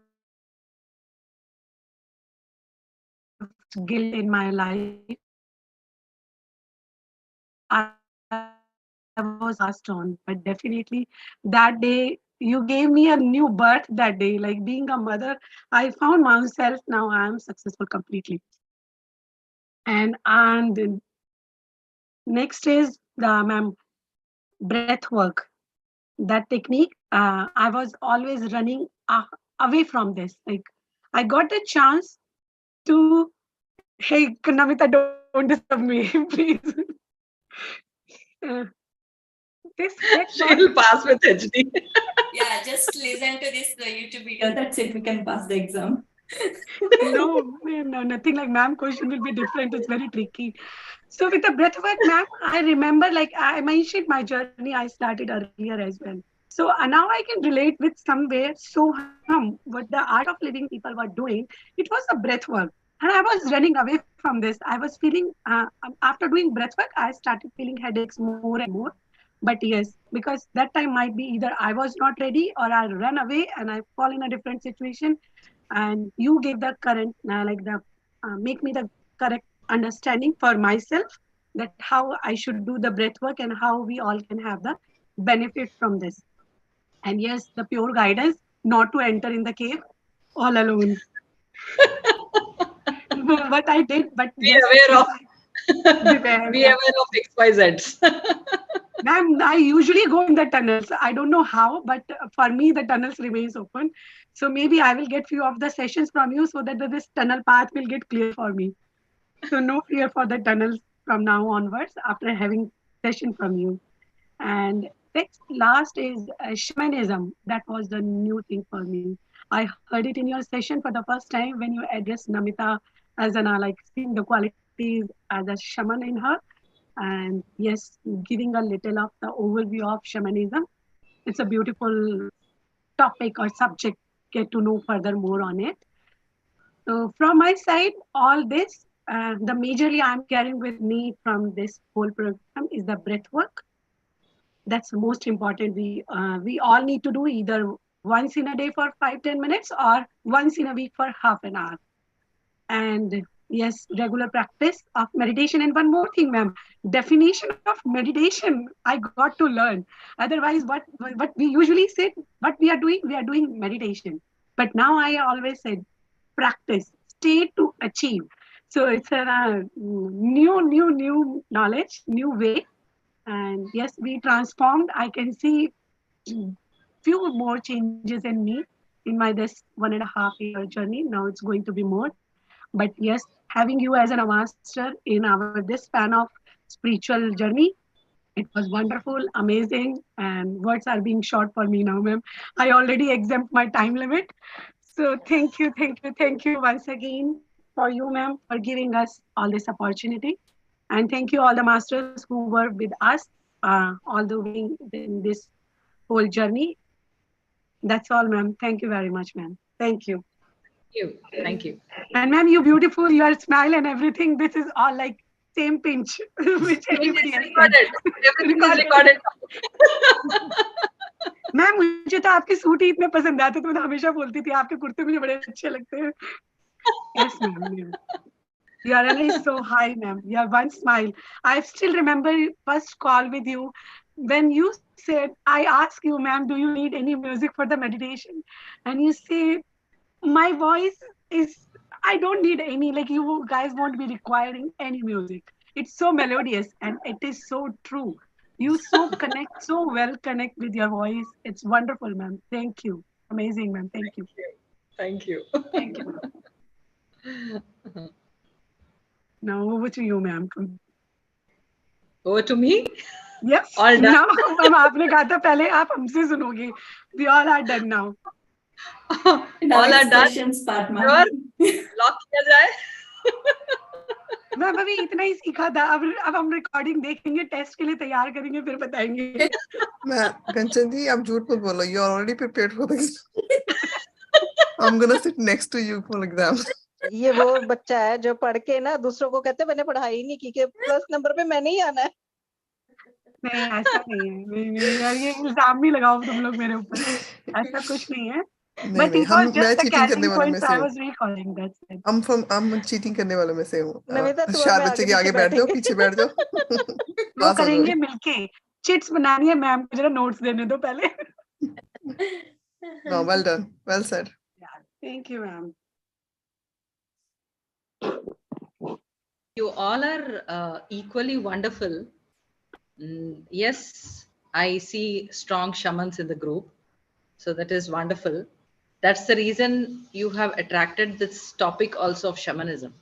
guilt in my life, I was passed on. But definitely that day, you gave me a new birth that day. Like being a mother, I found myself now I am successful completely. And next is the ma'am breath work. That technique, I was always running away from this. Like I got the chance to, hey, Namita, don't disturb me, please. Uh, this She'll pass with HD. Yeah, just listen to this YouTube video. That's it. We can pass the exam. No, no, nothing like ma'am. Question will be different. It's very tricky. So with the breathwork, ma'am, I remember like I mentioned my journey. I started earlier as well. So now I can relate with somewhere. So what the art of living people were doing, it was a breath work. And I was running away from this. I was feeling, after doing breath work, I started feeling headaches more and more. But yes, because that time might be either I was not ready or I run away and I fall in a different situation. And you gave the current, like the make me the correct understanding for myself that how I should do the breath work and how we all can have the benefit from this. And yes, the pure guidance not to enter in the cave all alone. What I did, but Be yes, aware of beware. be aware of XYZs. Ma'am, I usually go in the tunnels. I don't know how, but for me, the tunnels remains open. So maybe I will get few of the sessions from you so that this tunnel path will get clear for me. So no fear for the tunnels from now onwards after having session from you. And next, last is shamanism. That was the new thing for me. I heard it in your session for the first time when you addressed Namita as an like seeing the qualities as a shaman in her. And yes, giving a little of the overview of shamanism. It's a beautiful topic or subject. Get to know further more on it. So from my side, all this, the majorly I'm carrying with me from this whole program is the breath work. That's the most important. We all need to do either once in a day for 5-10 minutes or once in a week for half an hour. And yes, regular practice of meditation. And one more thing, ma'am, definition of meditation I got to learn. Otherwise, what we usually say, what we are doing meditation. But now I always said practice, state to achieve. So it's a new knowledge, new way. And yes, we transformed. I can see few more changes in me in my this 1.5 year journey. Now it's going to be more. But yes, having you as an master in our this span of spiritual journey, it was wonderful, amazing, and words are being short for me now, ma'am. I already exempt my time limit. So thank you once again for you, ma'am, for giving us all this opportunity. And thank you all the masters who were with us all the way in this whole journey. That's all, ma'am. Thank you very much, ma'am. Thank you. Thank you. And ma'am, you're beautiful. Your smile and everything. This is all like same pinch, which everybody else recorded. Everything is recorded. Ma'am मुझे तो आपके suit ही इतने पसंद आते तो मैं हमेशा बोलती थी आपके कुर्ते मुझे बड़े अच्छे लगते हैं. Yes, ma'am. Your energy is so high, ma'am. Your one smile. I still remember first call with you when you said, I asked you, ma'am, do you need any music for the meditation? And you say, my voice is, I don't need any, like you guys won't be requiring any music. It's so melodious and it is so true. You so connect, so well connect with your voice. It's wonderful, ma'am. Thank you. Amazing, ma'am. Thank you. Thank you. Thank you. Now over to you, ma'am. Over to me? Yes. All done. Now, हम आपने कहा था पहले आप हमसे सुनोगे. We all are done now. All are done. Sure. Lock किया जाए. मैम अभी इतना ही सीखा था. अब हम रिकॉर्डिंग देखेंगे, टेस्ट के लिए तैयार करेंगे, फिर बताएंगे. मैं कंचन जी आप झूठ मत बोलो. You are already prepared for this. I'm gonna sit next to you for exam. ये वो बच्चा है जो पढ़ के ना दूसरों को कहते मैंने पढ़ाई नहीं की, के प्लस नंबर पे मैंने ही आना है. नहीं ऐसा नहीं है. नहीं यार ये इल्जाम भी लगाओ तुम लोग मेरे ऊपर. ऐसा कुछ नहीं है. But it was just a catching point, so I was recalling that. हम चीटिंग करने वालों में से हूँ. नमिता तू चार बच्चे के आगे बैठ जाओ, पीछे बैठ जाओ. वो करेंगे मिलके. चिट्स बनानी है मैम को, जरा नोट्स देने दो पहले. No, well done. Well said. Yeah, thank you, ma'am. You all are equally wonderful. Yes, I see strong shamans in the group. So that is wonderful. That's the reason you have attracted this topic also of shamanism.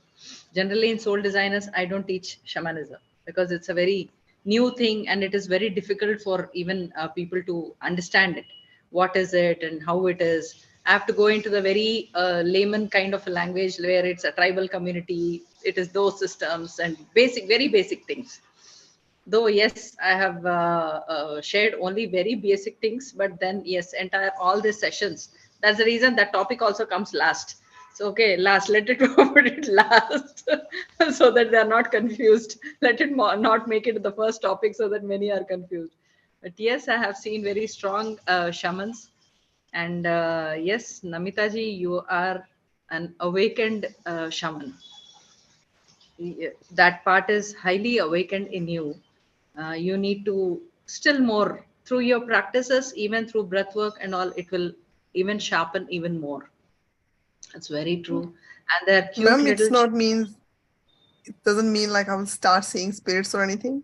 Generally in soul designers, I don't teach shamanism because it's a very new thing and it is very difficult for even people to understand it. What is it and how it is? I have to go into the very layman kind of a language where it's a tribal community. It is those systems and very basic things. Though, yes, I have shared only very basic things, but then, yes, all these sessions. That's the reason that topic also comes last. So, okay, last, let it put it last so that they are not confused. Let it not make it the first topic so that many are confused. But yes, I have seen very strong shamans. And yes, Namita ji, you are an awakened shaman. that part is highly awakened in you. You need to still more through your practices, even through breath work and all, it will even sharpen even more. It's very true. And they're cute Ma'am, it's little not means, it doesn't mean like I will start seeing spirits or anything.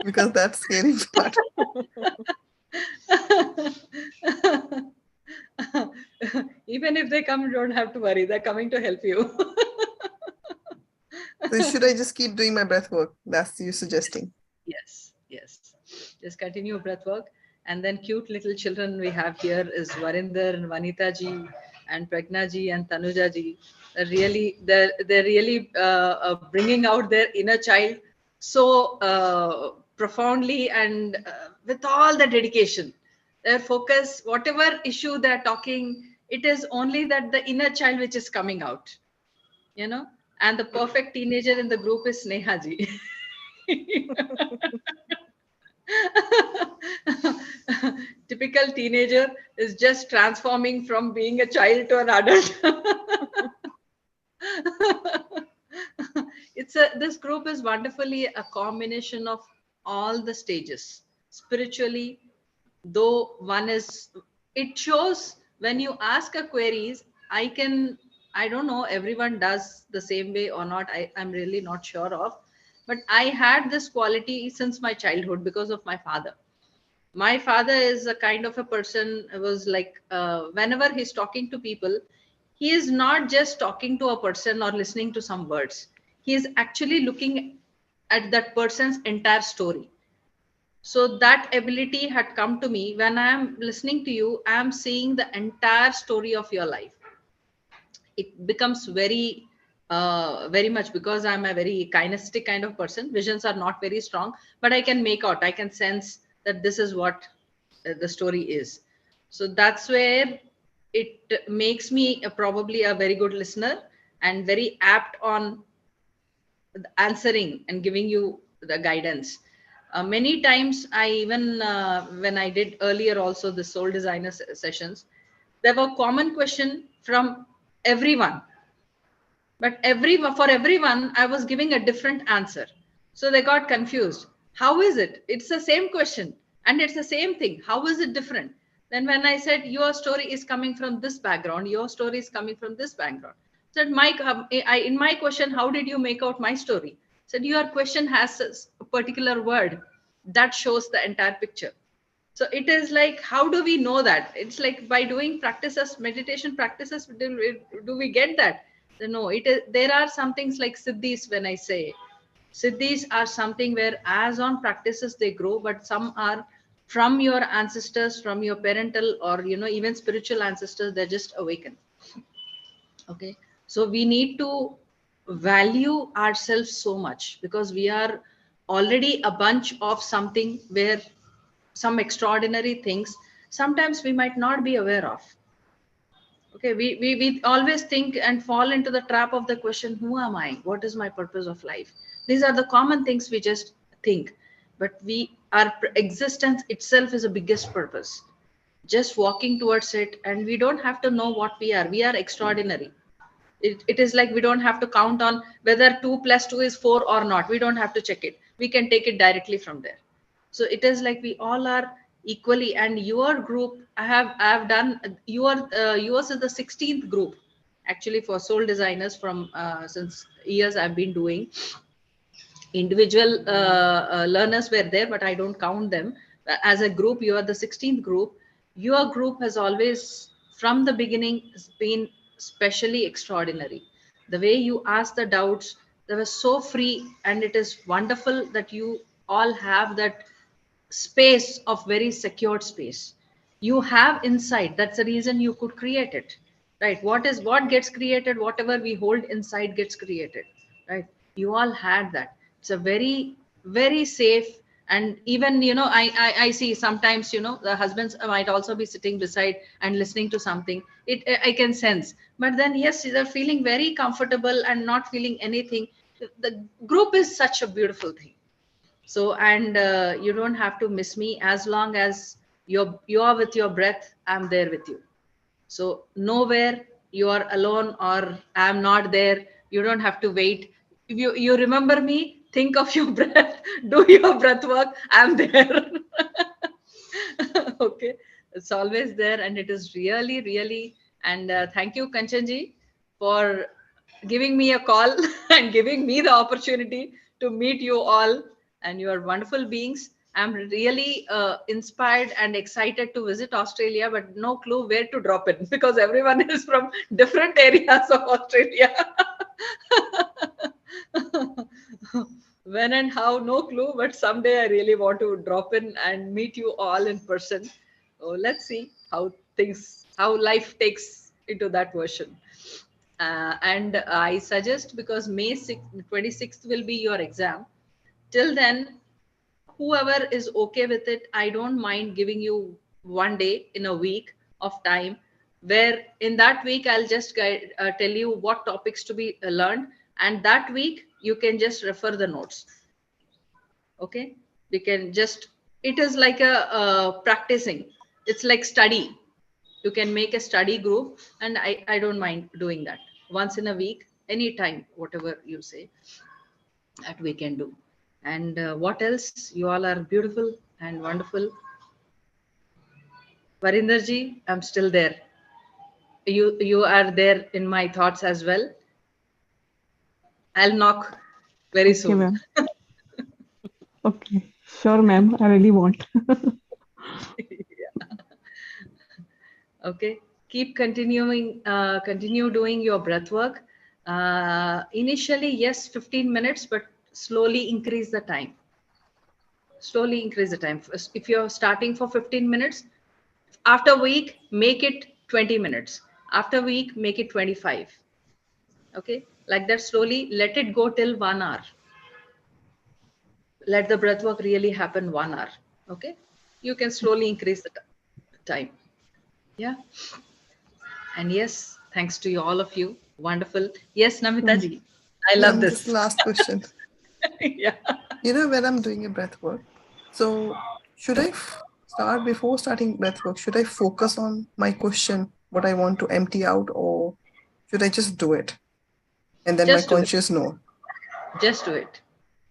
Because that's scary part. Even if they come, you don't have to worry. They're coming to help you. So should I just keep doing my breath work? That's you suggesting. Yes, yes. Just continue breath work. And then cute little children we have here is Varinder and Vanita ji and Pragna ji and Tanuja ji. They're really bringing out their inner child so profoundly and with all the dedication. Their focus, whatever issue they're talking, it is only that the inner child which is coming out, you know. And the perfect teenager in the group is Sneha ji. Typical teenager is just transforming from being a child to an adult. This group is wonderfully a combination of all the stages spiritually, though one is, it shows when you ask a queries, I don't know everyone does the same way or not, I'm really not sure of, but I had this quality since my childhood because of my father. My father is a kind of a person who was like, whenever he's talking to people, he is not just talking to a person or listening to some words. He is actually looking at that person's entire story. So that ability had come to me. When I am listening to you, I am seeing the entire story of your life. It becomes very much, because I'm a very kinesthetic kind of person. Visions are not very strong, but I can make out, I can sense that this is what the story is. So that's where it makes me probably a very good listener and very apt on answering and giving you the guidance. Many times I even when I did earlier also the soul designer sessions, there were common question from everyone, but for everyone I was giving a different answer. So they got confused. How is it? It's the same question and it's the same thing. How is it different? Then when I said your story is coming from this background, your story is coming from this background. Said Mike, in my question, how did you make out my story? Said your question has a particular word that shows the entire picture. So it is like, how do we know that? It's like by doing practices, meditation practices, do we get that? No, it is, there are some things like siddhis. When I say siddhis are something where as on practices they grow, but some are from your ancestors, from your parental or, you know, even spiritual ancestors, they're just awakened. Okay. So we need to value ourselves so much because we are already a bunch of something where some extraordinary things sometimes we might not be aware of. Okay, we always think and fall into the trap of the question, who am I? What is my purpose of life? These are the common things we just think, but our existence itself is the biggest purpose. Just walking towards it, and we don't have to know what we are. We are extraordinary. It is like we don't have to count on whether 2 + 2 is 4 or not. We don't have to check it. We can take it directly from there. So it is like we all are equally. And your group, I have done yours is the 16th group actually for soul designers from since years I've been doing. Individual learners were there, but I don't count them as a group. You are the 16th group. Your group has always from the beginning has been specially extraordinary. The way you asked the doubts, they were so free, and it is wonderful that you all have that space of very secured space. You have insight. That's the reason you could create it, right? What gets created, whatever we hold inside gets created, right? You all had that. It's a very safe. And even, you know, I see sometimes, you know, the husbands might also be sitting beside and listening to something. I can sense, but then yes, they're feeling very comfortable and not feeling anything. The group is such a beautiful thing. So, and you don't have to miss me. As long as you are with your breath, I'm there with you. So nowhere you are alone or I'm not there, you don't have to wait. If you remember me, think of your breath, do your breath work, I'm there. Okay, it's always there, and it is really, really. And thank you, Kanchanji, for giving me a call and giving me the opportunity to meet you all, and you are wonderful beings. I'm really inspired and excited to visit Australia, but no clue where to drop in because everyone is from different areas of Australia. When and how, no clue, but someday I really want to drop in and meet you all in person. So let's see how life takes into that version. And I suggest, because May 26th will be your exam, till then, whoever is okay with it, I don't mind giving you one day in a week of time, where in that week I'll just tell you what topics to be learned, and that week you can just refer the notes. Okay, you can just, it is like a practicing, it's like study. You can make a study group, and I don't mind doing that once in a week, anytime, whatever you say, that we can do. And what else? You all are beautiful and wonderful. Varinderji, I'm still there. You are there in my thoughts as well. I'll knock very Okay, soon. ma'am. Okay, sure, ma'am. I really want. Yeah. Okay, keep continue doing your breath work. Initially, yes, 15 minutes, but slowly increase the time. Slowly increase the time. If you're starting for 15 minutes, after a week, make it 20 minutes. After a week, make it 25. Okay, like that, slowly let it go till 1 hour. Let the breath work really happen 1 hour. Okay, you can slowly increase the time. Yeah. And yes, thanks to you, all of you. Wonderful. Yes, Namita ji, I love Ma'am, just this. last question. Yeah. You know, when I'm doing a breath work, so should I start before starting breath work? Should I focus on my question, what I want to empty out, or should I just do it and then my Just do it. conscious know? Just do it.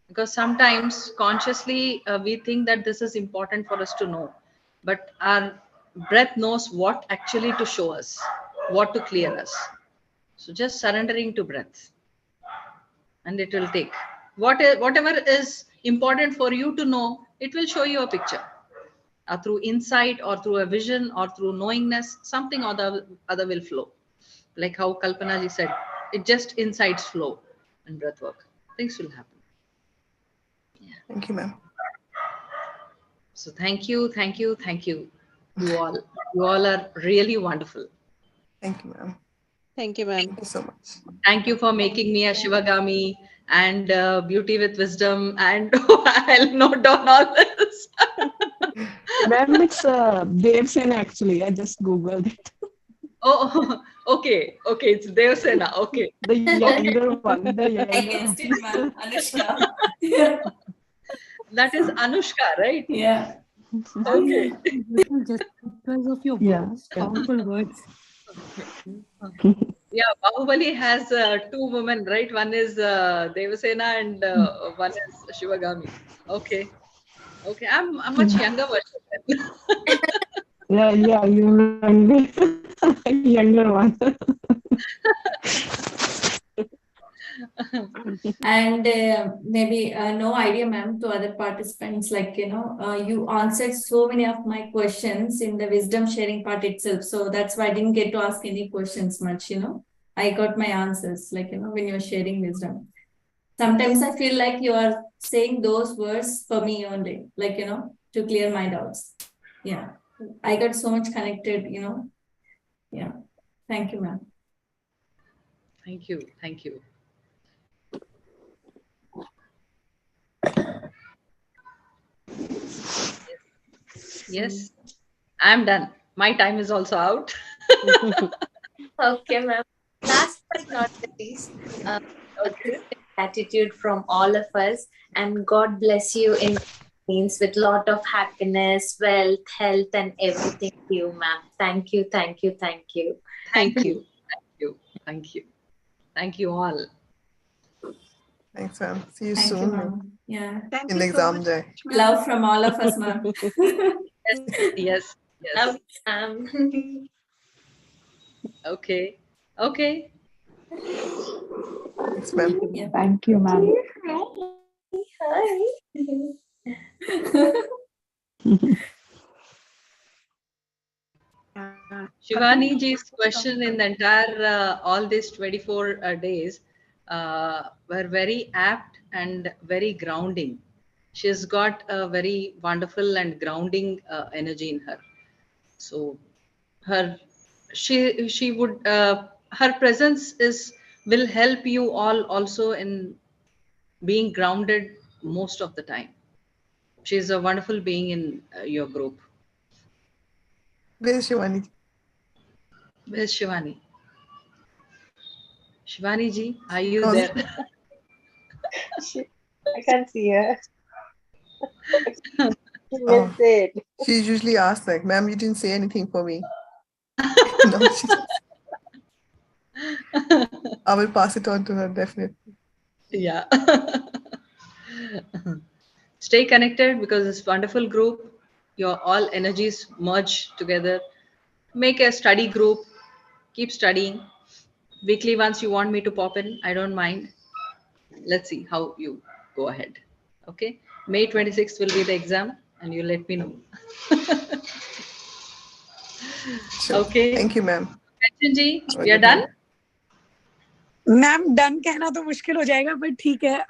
Because sometimes consciously we think that this is important for us to know, but our breath knows what actually to show us, what to clear us. So just surrendering to breath, and it will take whatever is important for you to know. It will show you a picture, through insight or through a vision or through knowingness. Something or the other will flow, like how Kalpana ji said, it just insights flow in breath work. Things will happen. Thank you, ma'am. So thank you, thank you, thank you. You all. You all are really wonderful. Thank you, ma'am. Thank you, ma'am. Thank you so much. Thank you for making me a Shivagami and Beauty with Wisdom, and I'll note down all this. Ma'am, it's Devsena actually. I just Googled it. Oh, okay, okay. It's Devsena. Okay. The younger one. The I younger guessed one. it, ma'am. Anushka. Yeah. That is Anushka, right? Yeah. Okay. Just because of your Yeah. words, powerful words. Yeah, Bahubali has two women, right? One is Devasena and one is Shivagami. Okay. Okay. I'm a much younger version. Yeah, yeah, younger one. And maybe no idea, ma'am, to other participants, like, you answered so many of my questions in the wisdom sharing part itself. So that's why I didn't get to ask any questions much, I got my answers, like, when you're sharing wisdom. Sometimes I feel like you are saying those words for me only, like, to clear my doubts. Yeah. I got so much connected, Yeah. Thank you, ma'am. Thank you. Thank you. Yes, I'm done. My time is also out. Okay, ma'am. Last but not the least, Okay. gratitude from all of us, and God bless you in means with lot of happiness, wealth, health, and everything to you, ma'am. Thank you, thank you, thank you. Thank you. Thank you. Thank you. Thank you all. Thanks, ma'am. See you Thank you, soon ma'am. Yeah. Thank in you the so exam much, day. ma'am. Love from all of us, ma'am. Yes. Yes. Okay. Okay. Thanks, ma'am. Yeah. Thank you, ma'am. Shivani ji's question in the entire all these 24 days were very apt and very grounding. She's got a very wonderful and grounding energy in her. So her she would her presence is will help you all also in being grounded most of the time. She's a wonderful being in your group. Where's Shivani? Where's Shivani? Shivani ji, are you Call- there? I can't see her. She Oh. missed it. She usually asks like, ma'am, you didn't say anything for me. No, she just... I will pass it on to her, definitely. Yeah. Stay connected because it's wonderful group. Your all energies merge together. Make a study group. Keep studying. Weekly once you want me to pop in, I don't mind. Let's see how you go ahead. Okay. May 26th will be the exam and you let me know. Sure. Okay. Thank you, ma'am. Kanchan ji, we are done? Ma'am done कहना तो मुश्किल हो जाएगा but ठीक है.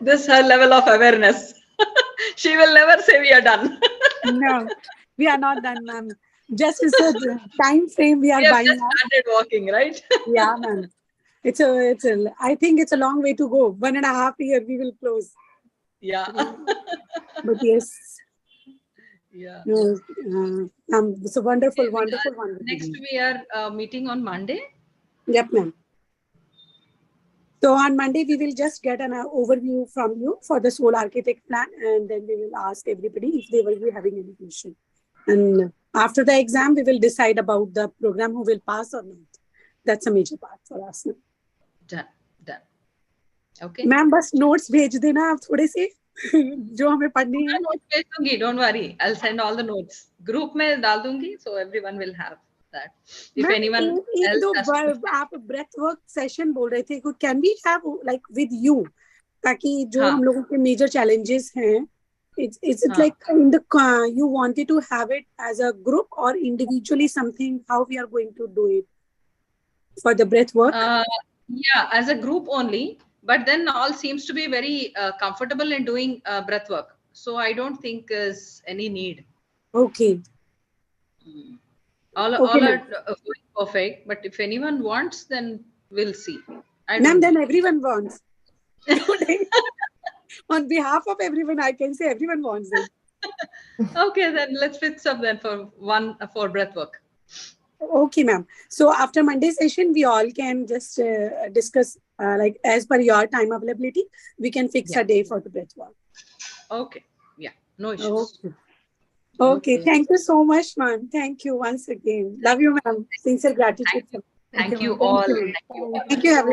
This her level of awareness. She will never say we are done. No, we are not done, ma'am. Just it's a time frame we are We have buying. just started walking, right? Yeah, ma'am. I think it's a long way to go. 1.5 years we will close. Yeah. But yes. Yeah. It's a wonderful. Next we are meeting on Monday. Yep, ma'am. So on Monday, we will just get an overview from you for the Soul Architect plan, and then we will ask everybody if they will be having any question. And after the exam, we will decide about the program who will pass or not. That's a major part for us. Done. Okay. Ma'am, बस notes भेज देना आप थोड़े से जो हमें पढ़नी है. Notes भेज दूंगी. Don't worry. I'll send all the notes. Group में डाल दूंगी, so everyone will have that. If anyone else has to... आप breath work session बोल रहे थे, can we have like with you ताकि जो हम लोगों के major challenges हैं, is it like in the you wanted to have it as a group or individually something, how we are going to do it for the breath work? Yeah, as a group only, but then all seems to be very comfortable in doing breath work, so I don't think there's any need. Okay. All are going perfect, but if anyone wants, then we'll see. Ma'am, then everyone wants. On behalf of everyone, I can say everyone wants it. Okay, then let's fix up then for breath work. Okay, ma'am. So after Monday session, we all can just discuss like as per your time availability, we can fix a day for the breath work. Okay. Yeah. No issues. Okay. Thank you so much, ma'am. Thank you once again. Love you, ma'am. Sincere gratitude. Thank you all. Thank you, everyone.